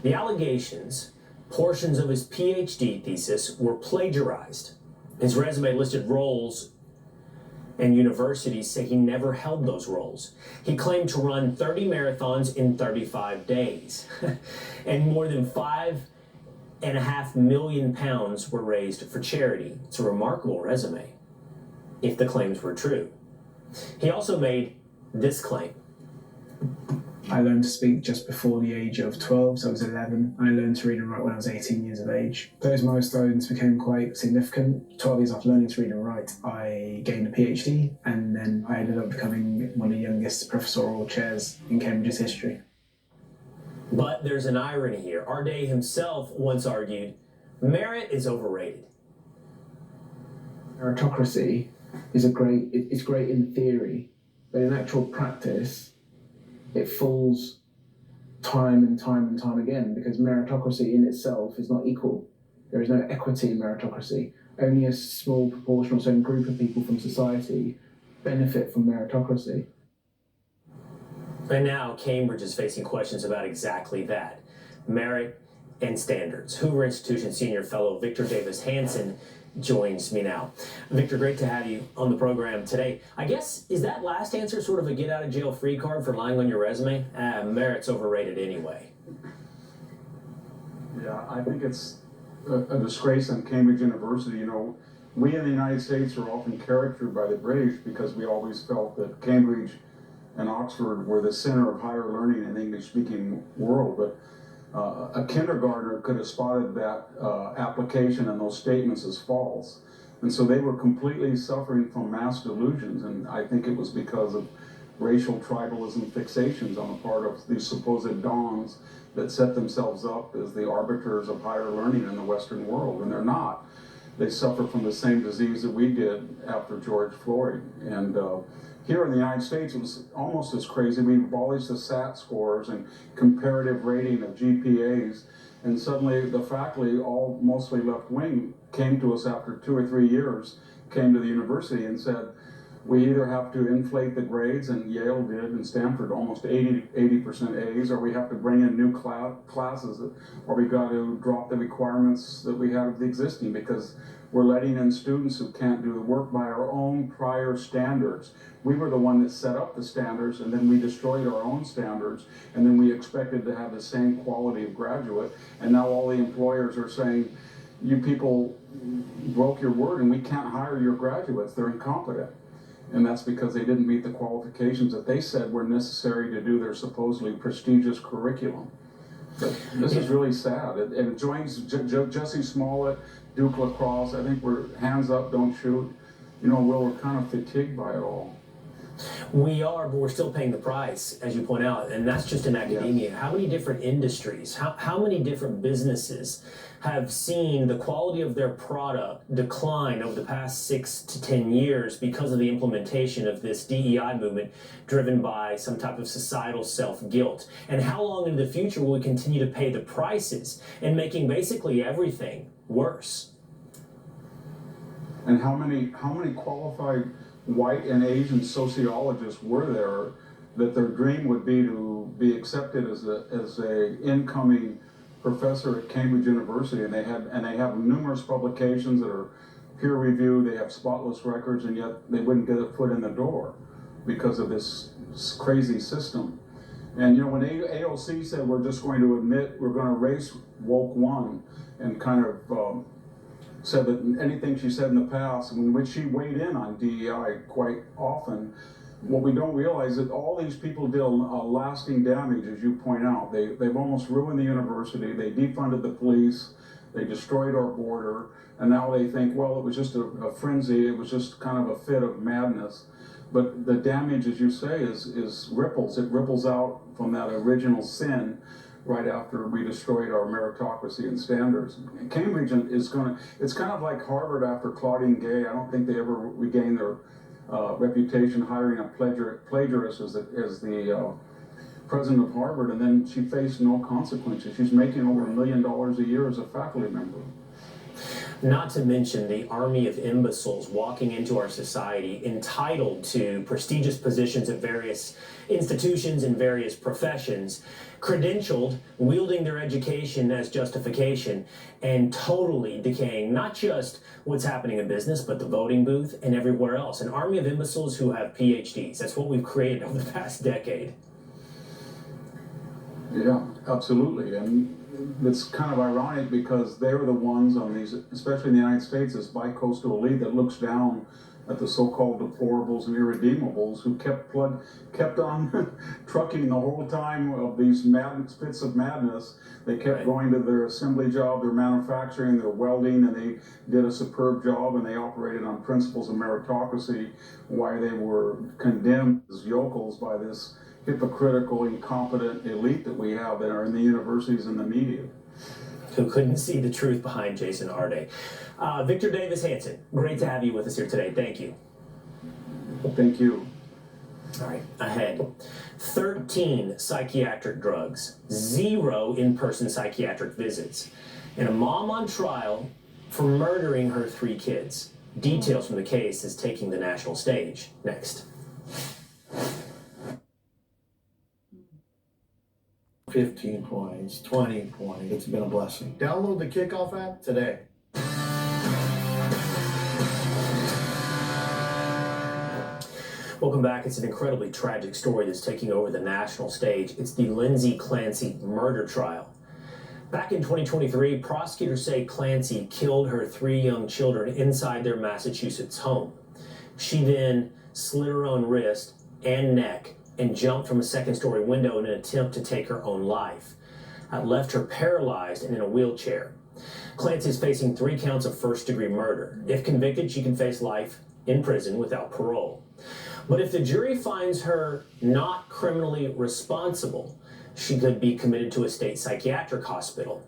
The allegations, portions of his PhD thesis, were plagiarized. His resume listed roles and universities say he never held those roles. He claimed to run 30 marathons in 35 days. And more than £5.5 million were raised for charity. It's a remarkable resume, if the claims were true. He also made this claim. I learned to speak just before the age of 12, so I was 11. I learned to read and write when I was 18 years of age. Those milestones became quite significant. 12 years after learning to read and write, I gained a PhD, and then I ended up becoming one of the youngest professorial chairs in Cambridge's history. But there's an irony here. Arde himself once argued, merit is overrated. Meritocracy is great in theory, but in actual practice, it falls time and time again, because meritocracy in itself is not equal. There is no equity in meritocracy. Only a small proportional certain group of people from society benefit from meritocracy. And now Cambridge is facing questions about exactly that, merit and standards. Hoover Institution Senior Fellow Victor Davis Hanson joins me now. Victor, great to have you on the program today. I guess, is that last answer sort of a get-out-of-jail-free card for lying on your resume? Merit's overrated anyway. Yeah, I think it's a disgrace on Cambridge University. You know, we in the United States are often caricatured by the British because we always felt that Cambridge and Oxford were the center of higher learning in the English-speaking world, but a kindergartner could have spotted that application and those statements as false. And so they were completely suffering from mass delusions, and I think it was because of racial tribalism fixations on the part of these supposed dons that set themselves up as the arbiters of higher learning in the Western world, and they're not. They suffer from the same disease that we did after George Floyd. And here in the United States, it was almost as crazy. We abolished the SAT scores and comparative rating of GPAs, and suddenly the faculty, all mostly left-wing, came to us after 2 or 3 years, came to the university and said, we either have to inflate the grades, and Yale did, and Stanford almost 80% A's, or we have to bring in new classes, or we got to drop the requirements that we have of the existing, because we're letting in students who can't do the work by our own prior standards. We were the one that set up the standards, and then we destroyed our own standards, and then we expected to have the same quality of graduate, and now all the employers are saying, you people broke your word and we can't hire your graduates, they're incompetent. And that's because they didn't meet the qualifications that they said were necessary to do their supposedly prestigious curriculum. But this is really sad. It joins Jesse Smollett, Duke Lacrosse. I think we're hands up, don't shoot. You know, Will, we're kind of fatigued by it all. We are, but we're still paying the price, as you point out, and that's just in academia. How many different industries, how many different businesses have seen the quality of their product decline over the past 6 to 10 years because of the implementation of this DEI movement driven by some type of societal self-guilt? And how long into the future will we continue to pay the prices and making basically everything worse? And how many qualified white and Asian sociologists were there that their dream would be to be accepted as a incoming professor at Cambridge University, and they have numerous publications that are peer reviewed, they have spotless records, and yet they wouldn't get a foot in the door because of this crazy system. And you know, when AOC said we're just going to admit, we're going to erase woke one, and kind of said that anything she said in the past, in which she weighed in on DEI quite often, what we don't realize is that all these people did a lasting damage, as you point out. They've almost ruined the university, they defunded the police, they destroyed our border, and now they think, well, it was just a frenzy, it was just kind of a fit of madness. But the damage, as you say, is ripples. It ripples out from that original sin right after we destroyed our meritocracy and standards. And Cambridge is it's kind of like Harvard after Claudine Gay. I don't think they ever regained their reputation hiring a plagiarist as the president of Harvard, and then she faced no consequences. She's making over $1 million a year as a faculty member. Not to mention the army of imbeciles walking into our society entitled to prestigious positions at various institutions and various professions, credentialed, wielding their education as justification, and totally decaying not just what's happening in business, but the voting booth and everywhere else. An army of imbeciles who have PhDs. That's what we've created over the past decade. Yeah, absolutely. And it's kind of ironic because they were the ones on these, especially in the United States, this bi-coastal elite that looks down at the so-called deplorables and irredeemables who kept on trucking the whole time of these fits of madness. They kept going to their assembly job, their manufacturing, their welding, and they did a superb job, and they operated on principles of meritocracy, while they were condemned as yokels by this hypocritical, incompetent elite that we have that are in the universities and the media. Who couldn't see the truth behind Jason Arde. Victor Davis Hanson, great to have you with us here today. Thank you. Thank you. All right, ahead. 13 psychiatric drugs, 0 in-person psychiatric visits, and a mom on trial for murdering her 3 kids. Details from the case is taking the national stage. Next. 15 points, 20 points. It's been a blessing. Download the Kickoff app today. Welcome back. It's an incredibly tragic story that's taking over the national stage. It's the Lindsay Clancy murder trial. Back in 2023, prosecutors say Clancy killed her 3 young children inside their Massachusetts home. She then slit her own wrist and neck and jumped from a second-story window in an attempt to take her own life. That left her paralyzed and in a wheelchair. Clancy is facing 3 counts of first-degree murder. If convicted, she can face life in prison without parole. But if the jury finds her not criminally responsible, she could be committed to a state psychiatric hospital.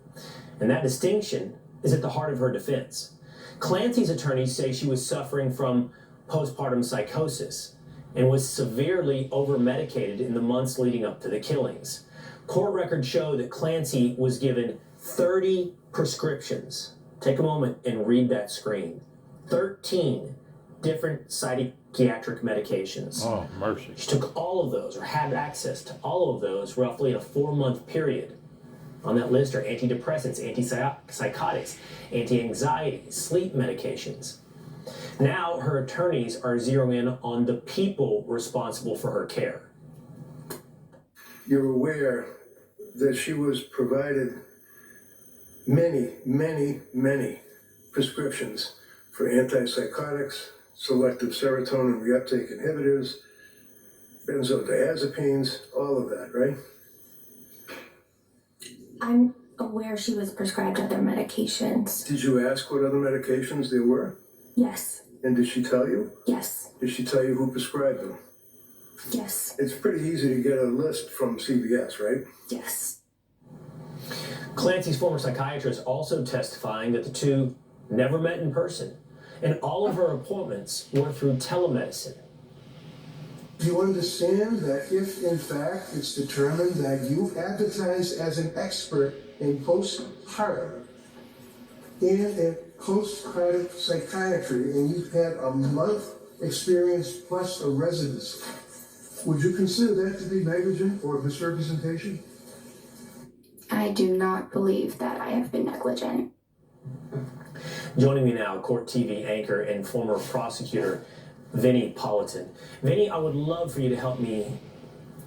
And that distinction is at the heart of her defense. Clancy's attorneys say she was suffering from postpartum psychosis and was severely over-medicated in the months leading up to the killings. Court records show that Clancy was given 30 prescriptions. Take a moment and read that screen. 13 different psychiatric medications. Oh, mercy. She took all of those, or had access to all of those, roughly in a 4-month period. On that list are antidepressants, antipsychotics, anti-anxiety, sleep medications. Now her attorneys are zeroing in on the people responsible for her care. You're aware that she was provided many prescriptions for antipsychotics, selective serotonin reuptake inhibitors, benzodiazepines, all of that, right? I'm aware she was prescribed other medications. Did you ask what other medications there were? Yes. And did she tell you? Yes. Did she tell you who prescribed them? Yes. It's pretty easy to get a list from CVS, right? Yes. Clancy's former psychiatrist also testifying that the two never met in person, and all of her appointments were through telemedicine. Do you understand that if, in fact, it's determined that you've advertised as an expert in postpartum in postpartum psychiatry and you've had a month experience plus a residency, would you consider that to be negligent or misrepresentation? I do not believe that I have been negligent. Joining me now, Court TV anchor and former prosecutor, Vinnie Politan. Vinnie, I would love for you to help me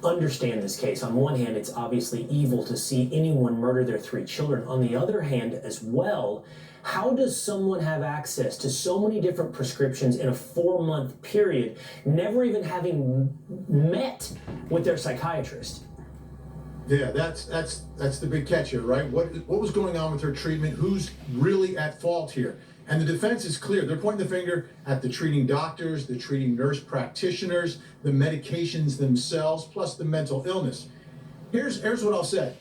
understand this case. On one hand, it's obviously evil to see anyone murder their 3 children. On the other hand, as well, how does someone have access to so many different prescriptions in a 4-month period, never even having met with their psychiatrist? Yeah, that's the big catch here, right? What was going on with her treatment? Who's really at fault here? And the defense is clear. They're pointing the finger at the treating doctors, the treating nurse practitioners, the medications themselves, plus the mental illness. Here's what I'll say.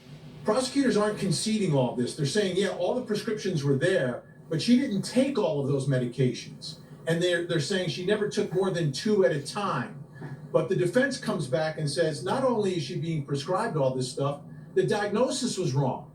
Prosecutors aren't conceding all of this. They're saying, yeah, all the prescriptions were there, but she didn't take all of those medications. And they're saying she never took more than 2 at a time. But the defense comes back and says, not only is she being prescribed all this stuff, the diagnosis was wrong.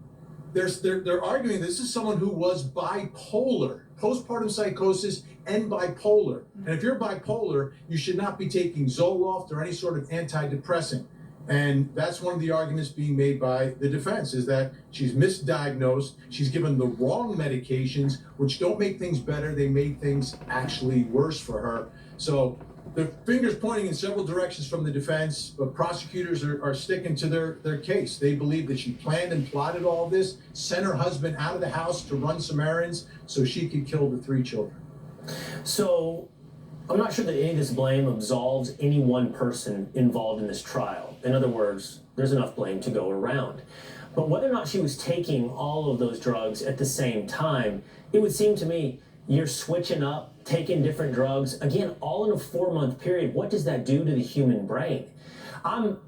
They're arguing this is someone who was bipolar, postpartum psychosis and bipolar. And if you're bipolar, you should not be taking Zoloft or any sort of antidepressant. And that's one of the arguments being made by the defense, is that she's misdiagnosed, she's given the wrong medications, which don't make things better, they make things actually worse for her. So the finger's pointing in several directions from the defense, but prosecutors are sticking to their case. They believe that she planned and plotted all this, sent her husband out of the house to run some errands so she could kill the 3 children. So I'm not sure that any of this blame absolves any one person involved in this trial. In other words, there's enough blame to go around. But whether or not she was taking all of those drugs at the same time, it would seem to me you're switching up, taking different drugs, again, all in a 4-month period. What does that do to the human brain? I'm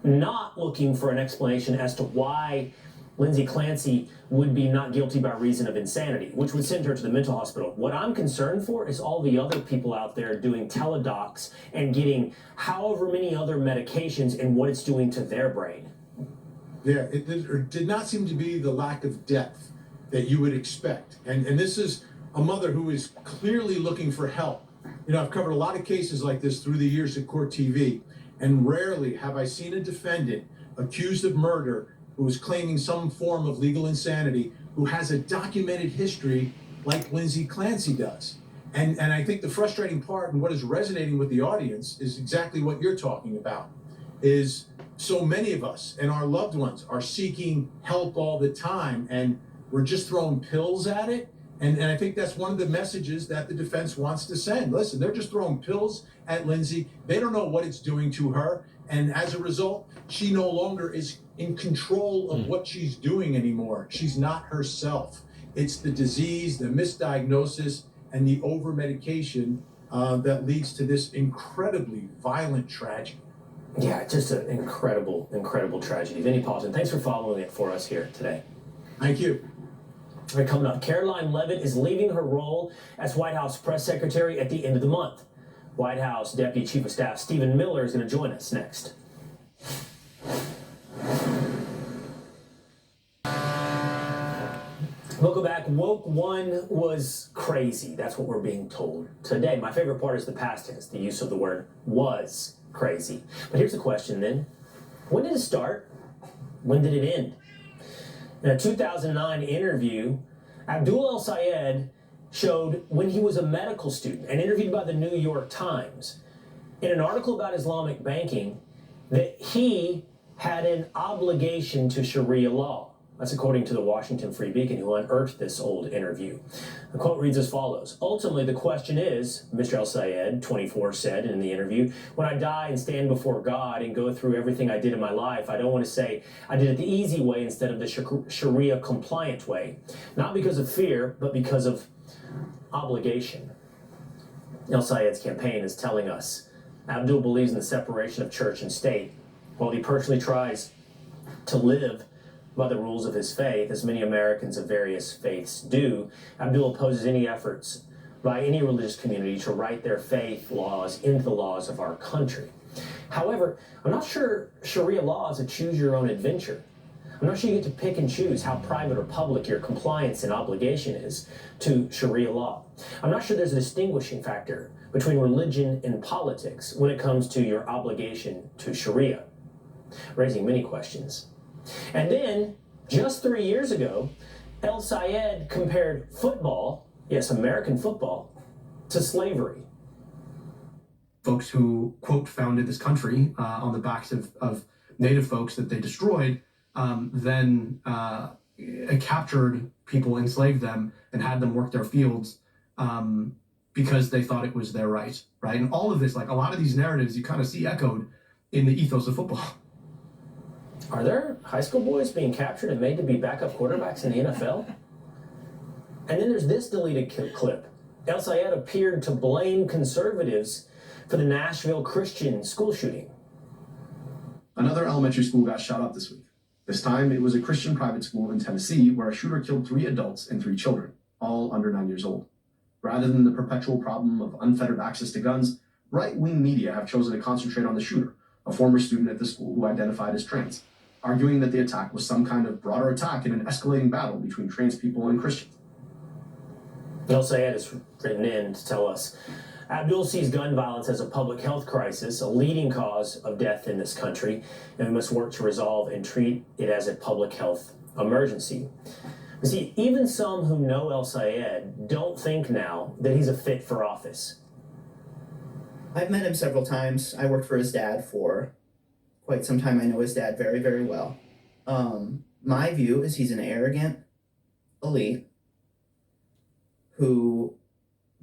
not looking for an explanation as to why Lindsay Clancy would be not guilty by reason of insanity, which would send her to the mental hospital. What I'm concerned for is all the other people out there doing teledocs and getting however many other medications and what it's doing to their brain. Yeah, it did not seem to be the lack of depth that you would expect. And this is a mother who is clearly looking for help. You know, I've covered a lot of cases like this through the years at Court TV, and rarely have I seen a defendant accused of murder who is claiming some form of legal insanity, who has a documented history like Lindsay Clancy does. And I think the frustrating part and what is resonating with the audience is exactly what you're talking about, is so many of us and our loved ones are seeking help all the time, and we're just throwing pills at it. And I think that's one of the messages that the defense wants to send. Listen, they're just throwing pills at Lindsay. They don't know what it's doing to her. And as a result, she no longer is in control of what she's doing anymore. She's not herself. It's the disease, the misdiagnosis, and the over-medication that leads to this incredibly violent tragedy. Yeah, just an incredible, incredible tragedy. Vinny Paulson, thanks for following it for us here today. Thank you. All right, coming up, Caroline Leavitt is leaving her role as White House press secretary at the end of the month. White House Deputy Chief of Staff Stephen Miller is going to join us next. Welcome back. Woke One was crazy. That's what we're being told today. My favorite part is the past tense, the use of the word was crazy. But here's the question then. When did it start? When did it end? In a 2009 interview, Abdul El-Sayed showed when he was a medical student and interviewed by the New York Times in an article about Islamic banking that he had an obligation to Sharia law. That's according to the Washington Free Beacon, who unearthed this old interview. The quote reads as follows. Ultimately, the question is, Mr. El-Sayed, 24, said in the interview, when I die and stand before God and go through everything I did in my life, I don't want to say I did it the easy way instead of the Sharia compliant way. Not because of fear, but because of obligation. El-Sayed's campaign is telling us Abdul believes in the separation of church and state, while he personally tries to live by the rules of his faith, as many Americans of various faiths do. Abdul opposes any efforts by any religious community to write their faith laws into the laws of our country. However, I'm not sure Sharia law is a choose-your-own-adventure. I'm not sure you get to pick and choose how private or public your compliance and obligation is to Sharia law. I'm not sure there's a distinguishing factor between religion and politics when it comes to your obligation to Sharia, raising many questions. And then, just 3 years ago, El-Sayed compared football, yes, American football, to slavery. Folks who, quote, founded this country on the backs of native folks that they destroyed, then captured people, enslaved them, and had them work their fields because they thought it was their right? And all of this, like a lot of these narratives, you kind of see echoed in the ethos of football. Are there high school boys being captured and made to be backup quarterbacks in the NFL? And then there's this deleted clip. El-Sayed appeared to blame conservatives for the Nashville Christian school shooting. Another elementary school got shot up this week. This time, it was a Christian private school in Tennessee where a shooter killed 3 adults and 3 children, all under 9 years old. Rather than the perpetual problem of unfettered access to guns, right-wing media have chosen to concentrate on the shooter, a former student at the school who identified as trans, arguing that the attack was some kind of broader attack in an escalating battle between trans people and Christians. El Sayed has written in to tell us, Abdul sees gun violence as a public health crisis, a leading cause of death in this country, and we must work to resolve and treat it as a public health emergency. You see, even some who know El Sayed don't think now that he's a fit for office. I've met him several times. I worked for his dad for quite some time. I know his dad very, very well. My view is he's an arrogant elite who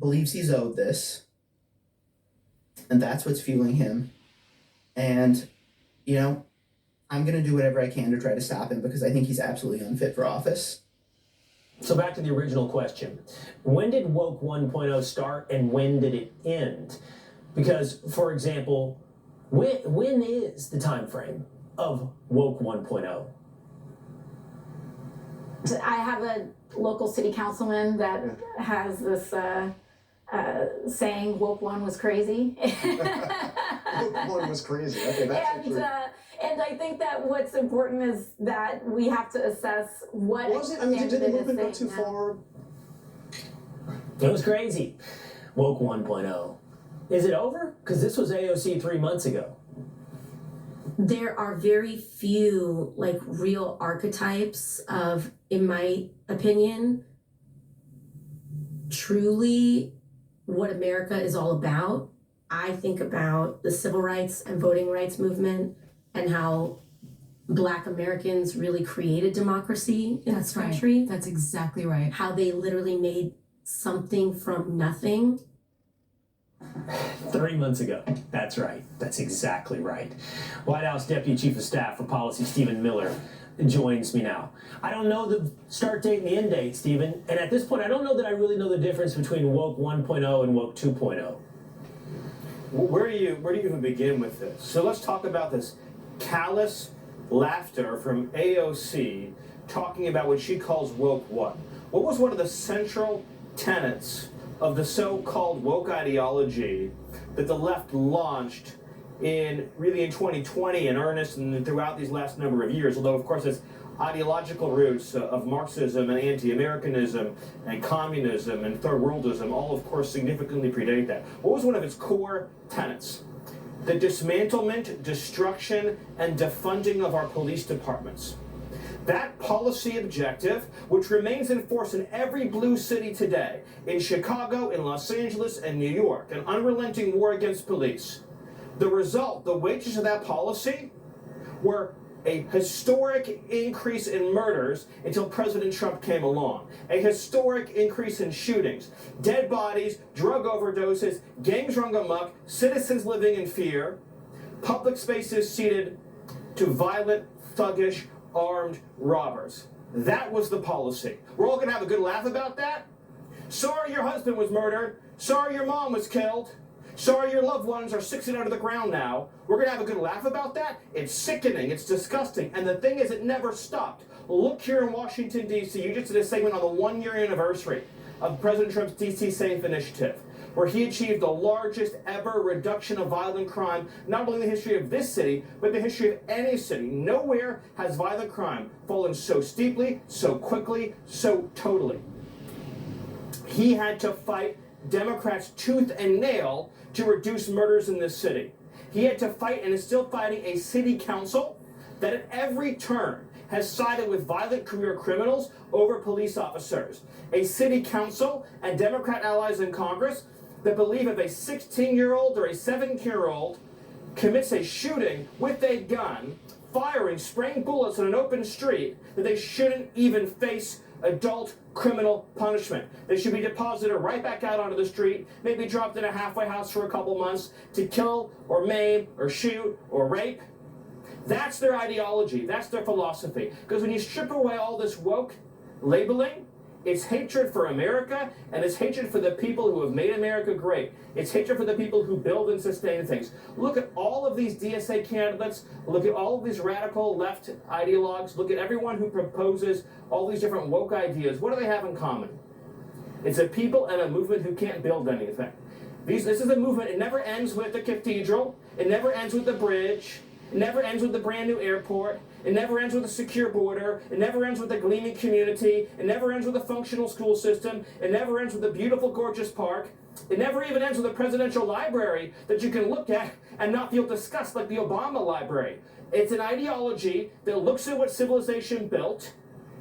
believes he's owed this, and that's what's fueling him. And, you know, I'm going to do whatever I can to try to stop him because I think he's absolutely unfit for office. So back to the original question. When did Woke 1.0 start and when did it end? Because, for example, when is the time frame of Woke 1.0? I have a local city councilman that has this saying, woke one was crazy. Woke one was crazy. Okay, that's true. And I think that what's important is that we have to assess what was it? I mean, did the movement go too far? It was crazy. Woke 1.0. Is it over? Because this was AOC 3 months ago. There are very few like real archetypes of, in my opinion, truly what America is all about. I think about the civil rights and voting rights movement and how Black Americans really created democracy in this country. That's exactly right. How they literally made something from nothing. 3 months ago. That's right. That's exactly right. White House Deputy Chief of Staff for Policy Stephen Miller joins me now. I don't know the start date and the end date, Stephen, and at this point I don't know that I really know the difference between Woke 1.0 and Woke 2.0. Where do you even begin with this? So let's talk about this callous laughter from AOC talking about what she calls Woke 1. What was one of the central tenets of the so-called woke ideology that the left launched in 2020 in earnest and throughout these last number of years, although of course its ideological roots of Marxism and anti-Americanism and communism and third worldism all of course significantly predate that. What was one of its core tenets? The dismantlement, destruction, and defunding of our police departments. That policy objective, which remains in force in every blue city today, in Chicago, in Los Angeles, and New York, an unrelenting war against police. The result, the wages of that policy, were a historic increase in murders until President Trump came along. A historic increase in shootings, dead bodies, drug overdoses, gangs run amok, citizens living in fear, public spaces ceded to violent, thuggish, armed robbers. That was the policy. We're all gonna have a good laugh about that? Sorry your husband was murdered. Sorry your mom was killed. Sorry your loved ones are 6 feet under the ground now. We're gonna have a good laugh about that? It's sickening, it's disgusting, and the thing is it never stopped. Look here in Washington, D.C., you just did a segment on the 1-year anniversary of President Trump's D.C. Safe Initiative, where he achieved the largest ever reduction of violent crime, not only in the history of this city, but the history of any city. Nowhere has violent crime fallen so steeply, so quickly, so totally. He had to fight Democrats tooth and nail to reduce murders in this city. He had to fight and is still fighting a city council that at every turn has sided with violent career criminals over police officers. A city council and Democrat allies in Congress that believe if a 16-year-old or a 17-year-old commits a shooting with a gun, firing, spraying bullets in an open street, that they shouldn't even face adult criminal punishment. They should be deposited right back out onto the street, maybe dropped in a halfway house for a couple months to kill or maim or shoot or rape. That's their ideology. That's their philosophy. Because when you strip away all this woke labeling, it's hatred for America, and it's hatred for the people who have made America great. It's hatred for the people who build and sustain things. Look at all of these DSA candidates. Look at all of these radical left ideologues. Look at everyone who proposes all these different woke ideas. What do they have in common? It's a people and a movement who can't build anything. This is a movement. It never ends with the cathedral. It never ends with the bridge. It never ends with the brand new airport. It never ends with a secure border. It never ends with a gleaming community. It never ends with a functional school system. It never ends with a beautiful, gorgeous park. It never even ends with a presidential library that you can look at and not feel disgust like the Obama library. It's an ideology that looks at what civilization built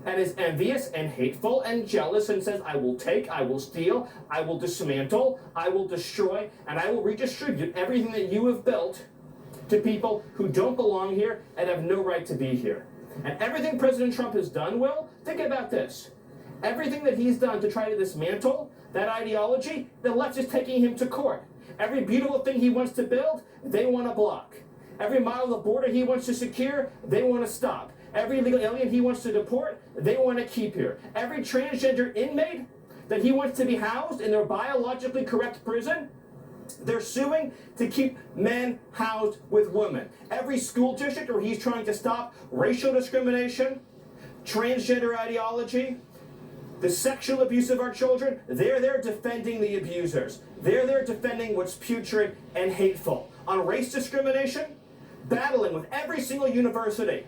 and is envious and hateful and jealous and says, I will take, I will steal, I will dismantle, I will destroy, and I will redistribute everything that you have built to people who don't belong here and have no right to be here. And everything President Trump has done, Will, think about this. Everything that he's done to try to dismantle that ideology, the left is taking him to court. Every beautiful thing he wants to build, they want to block. Every mile of the border he wants to secure, they want to stop. Every illegal alien he wants to deport, they want to keep here. Every transgender inmate that he wants to be housed in their biologically correct prison, they're suing to keep men housed with women. Every school district where he's trying to stop racial discrimination, transgender ideology, the sexual abuse of our children, they're there defending the abusers. They're there defending what's putrid and hateful. On race discrimination, battling with every single university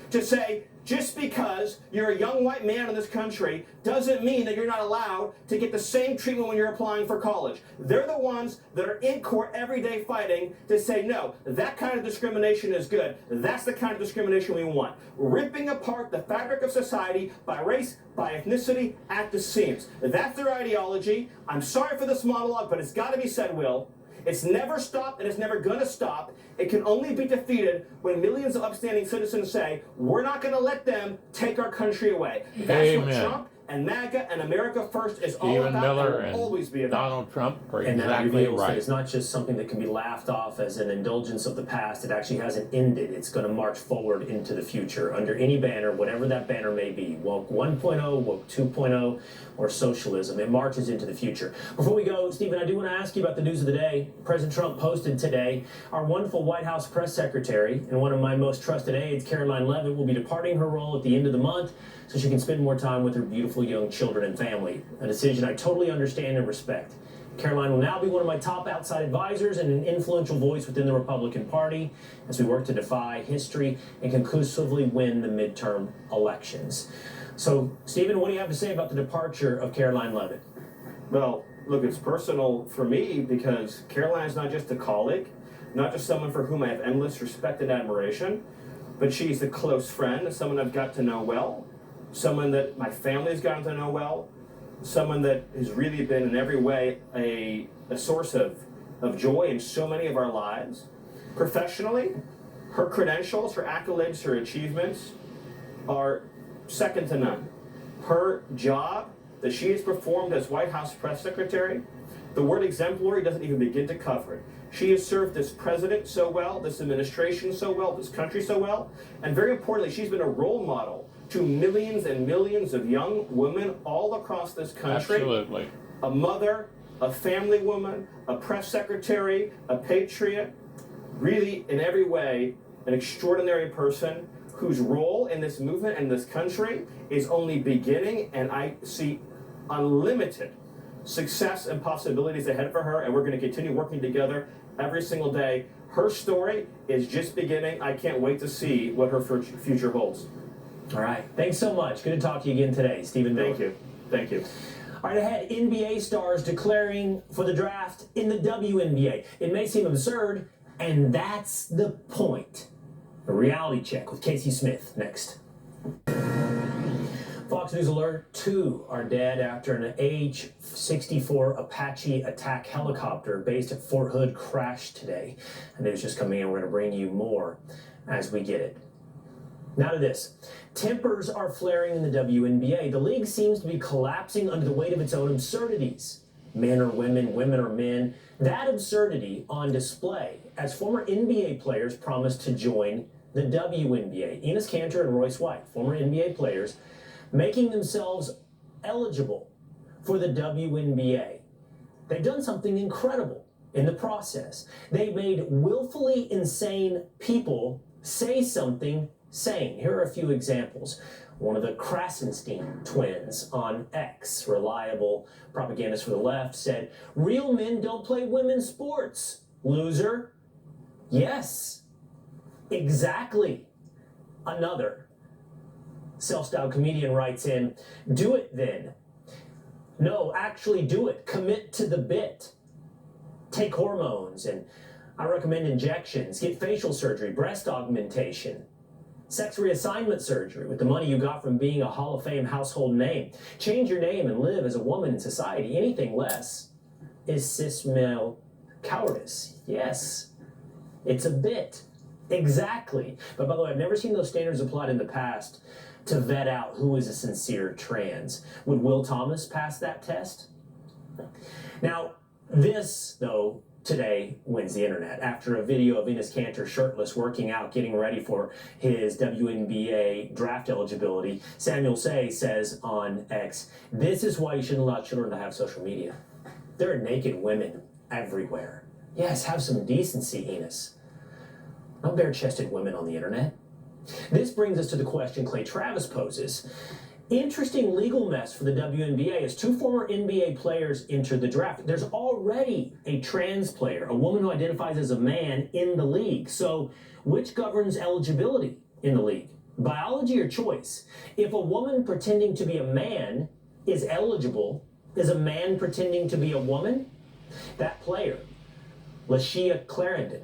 to say, just because you're a young white man in this country doesn't mean that you're not allowed to get the same treatment when you're applying for college. They're the ones that are in court every day fighting to say, no, that kind of discrimination is good. That's the kind of discrimination we want. Ripping apart the fabric of society by race, by ethnicity, at the seams. That's their ideology. I'm sorry for this monologue, but it's got to be said, Will. It's never stopped and it's never going to stop. It can only be defeated when millions of upstanding citizens say, we're not going to let them take our country away. That's Amen. what Trump and MAGA and America First is all Stephen about Miller and and will always be about. Donald Trump are And that exactly reveals that right. it's not just something that can be laughed off as an indulgence of the past. It actually hasn't ended. It's going to march forward into the future under any banner, whatever that banner may be. Woke 1.0, woke 2.0, or socialism. It marches into the future. Before we go, Stephen, I do want to ask you about the news of the day. President Trump posted today our wonderful White House press secretary and one of my most trusted aides, Caroline Leavitt, will be departing her role at the end of the month so she can spend more time with her beautiful young children and family. A decision I totally understand and respect. Caroline will now be one of my top outside advisors and an influential voice within the Republican Party as we work to defy history and conclusively win the midterm elections. So, Stephen, what do you have to say about the departure of Caroline Leavitt? Well, look, it's personal for me because Caroline's not just a colleague, not just someone for whom I have endless respect and admiration, but she's a close friend, someone I've got to know well, someone that my family's gotten to know well, someone that has really been in every way a source of joy in so many of our lives. Professionally, her credentials, her accolades, her achievements are second to none. Her job that she has performed as White House press secretary, the word exemplary doesn't even begin to cover it. She has served this president so well, this administration so well, this country so well, and very importantly, she's been a role model to millions and millions of young women all across this country. Absolutely. A mother, a family woman, a press secretary, a patriot, really in every way an extraordinary person whose role in this movement and this country is only beginning, and I see unlimited success and possibilities ahead for her, and we're going to continue working together every single day. Her story is just beginning. I can't wait to see what her future holds. All right. Thanks so much. Good to talk to you again today, Stephen Miller. Thank you. Thank you. All right, ahead, NBA stars declaring for the draft in the WNBA. It may seem absurd, and that's the point. A reality check with Casey Smith next. Fox News alert: 2 are dead after an AH-64 Apache attack helicopter based at Fort Hood crashed today. And news just coming in. We're going to bring you more as we get it. Now to this. Tempers are flaring in the WNBA. The league seems to be collapsing under the weight of its own absurdities. Men are women, women are men. That absurdity on display as former NBA players promised to join the WNBA. Enes Kanter and Royce White, former NBA players, making themselves eligible for the WNBA. They've done something incredible in the process. They made willfully insane people say something sane. Here are a few examples. One of the Krasenstein twins on X, reliable propagandist for the left, said, "Real men don't play women's sports. Loser." Yes, exactly. Another self-styled comedian writes in, "Do it then. No, actually do it. Commit to the bit. Take hormones, and I recommend injections. Get facial surgery, breast augmentation, sex reassignment surgery with the money you got from being a Hall of Fame household name. Change your name and live as a woman in society. Anything less is cis male cowardice." Yes, it's a bit. Exactly. But by the way, I've never seen those standards applied in the past to vet out who is a sincere trans. Would Will Thomas pass that test? Now, this, though, today wins the internet. After a video of Enes Kanter shirtless working out, getting ready for his WNBA draft eligibility, Samuel Say says on X, "This is why you shouldn't allow children to have social media. There are naked women everywhere. Yes, have some decency, Enes. No bare-chested women on the internet." This brings us to the question Clay Travis poses. Interesting legal mess for the WNBA as two former NBA players enter the draft. There's already a trans player, a woman who identifies as a man, in the league. So which governs eligibility in the league? Biology or choice? If a woman pretending to be a man is eligible, is a man pretending to be a woman? That player, Lashia Clarendon,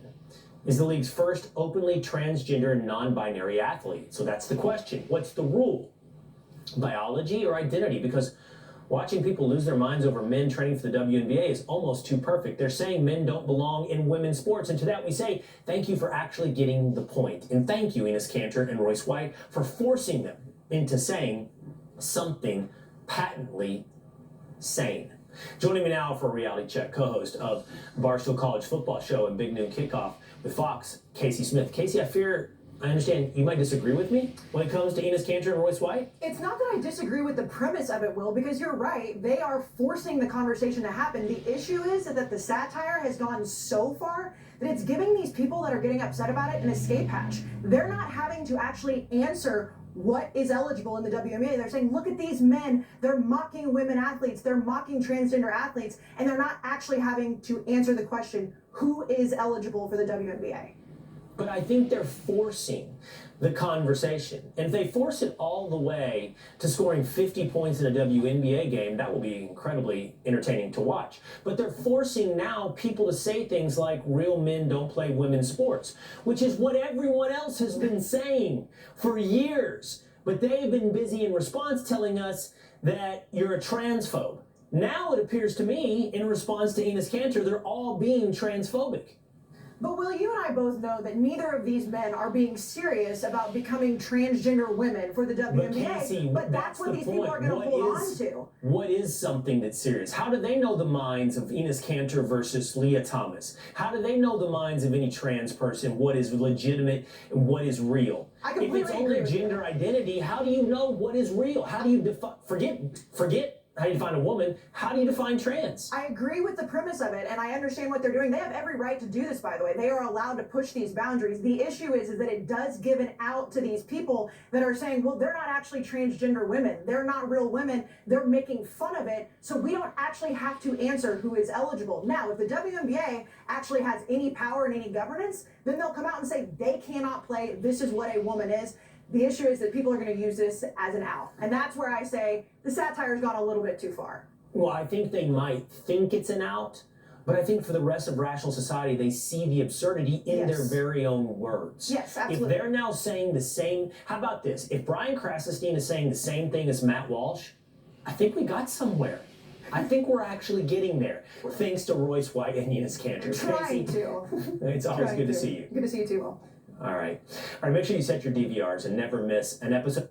is the league's first openly transgender non-binary athlete. So that's the question. What's the rule? Biology or identity? Because watching people lose their minds over men training for the WNBA is almost too perfect. They're saying men don't belong in women's sports, and to that we say, thank you for actually getting the point. And thank you, Enes Kanter and Royce White, for forcing them into saying something patently sane. Joining me now for a reality check, co-host of Barstool College Football Show and Big Noon Kickoff with Fox, Casey Smith. Casey, I understand you might disagree with me when it comes to Enes Kanter and Royce White. It's not that I disagree with the premise of it, Will, because you're right. They are forcing the conversation to happen. The issue is that the satire has gone so far that it's giving these people that are getting upset about it an escape hatch. They're not having to actually answer what is eligible in the WNBA. They're saying, look at these men. They're mocking women athletes. They're mocking transgender athletes. And they're not actually having to answer the question, who is eligible for the WNBA? But I think they're forcing the conversation. And if they force it all the way to scoring 50 points in a WNBA game, that will be incredibly entertaining to watch. But they're forcing now people to say things like real men don't play women's sports, which is what everyone else has been saying for years. But they've been busy in response telling us that you're a transphobe. Now it appears to me, in response to Enes Kanter, they're all being transphobic. But Will, you and I both know that neither of these men are being serious about becoming transgender women for the WNBA. But that's what these people are going to hold on to. What is something that's serious? How do they know the minds of Enes Kanter versus Leah Thomas? How do they know the minds of any trans person? What is legitimate and what is real? If it's only gender identity, how do you know what is real? How do you define? Forget how do you define a woman? How do you define trans? I agree with the premise of it, and I understand what they're doing. They have every right to do this, by the way. They are allowed to push these boundaries. The issue is that it does give an out to these people that are saying, well, they're not actually transgender women. They're not real women. They're making fun of it, so we don't actually have to answer who is eligible. Now, if the WNBA actually has any power and any governance, then they'll come out and say they cannot play. This is what a woman is. The issue is that people are going to use this as an out. And that's where I say the satire's gone a little bit too far. Well, I think they might think it's an out, but I think for the rest of rational society, they see the absurdity in their very own words. Yes, absolutely. If they're now saying the same, how about this? If Brian Krasenstein is saying the same thing as Matt Walsh, I think we got somewhere. I think we're actually getting there, thanks to Royce White and Enes Kanter. Trying to. It's always good to see you. Good to see you too, Will. All right. Make sure you set your DVRs and never miss an episode.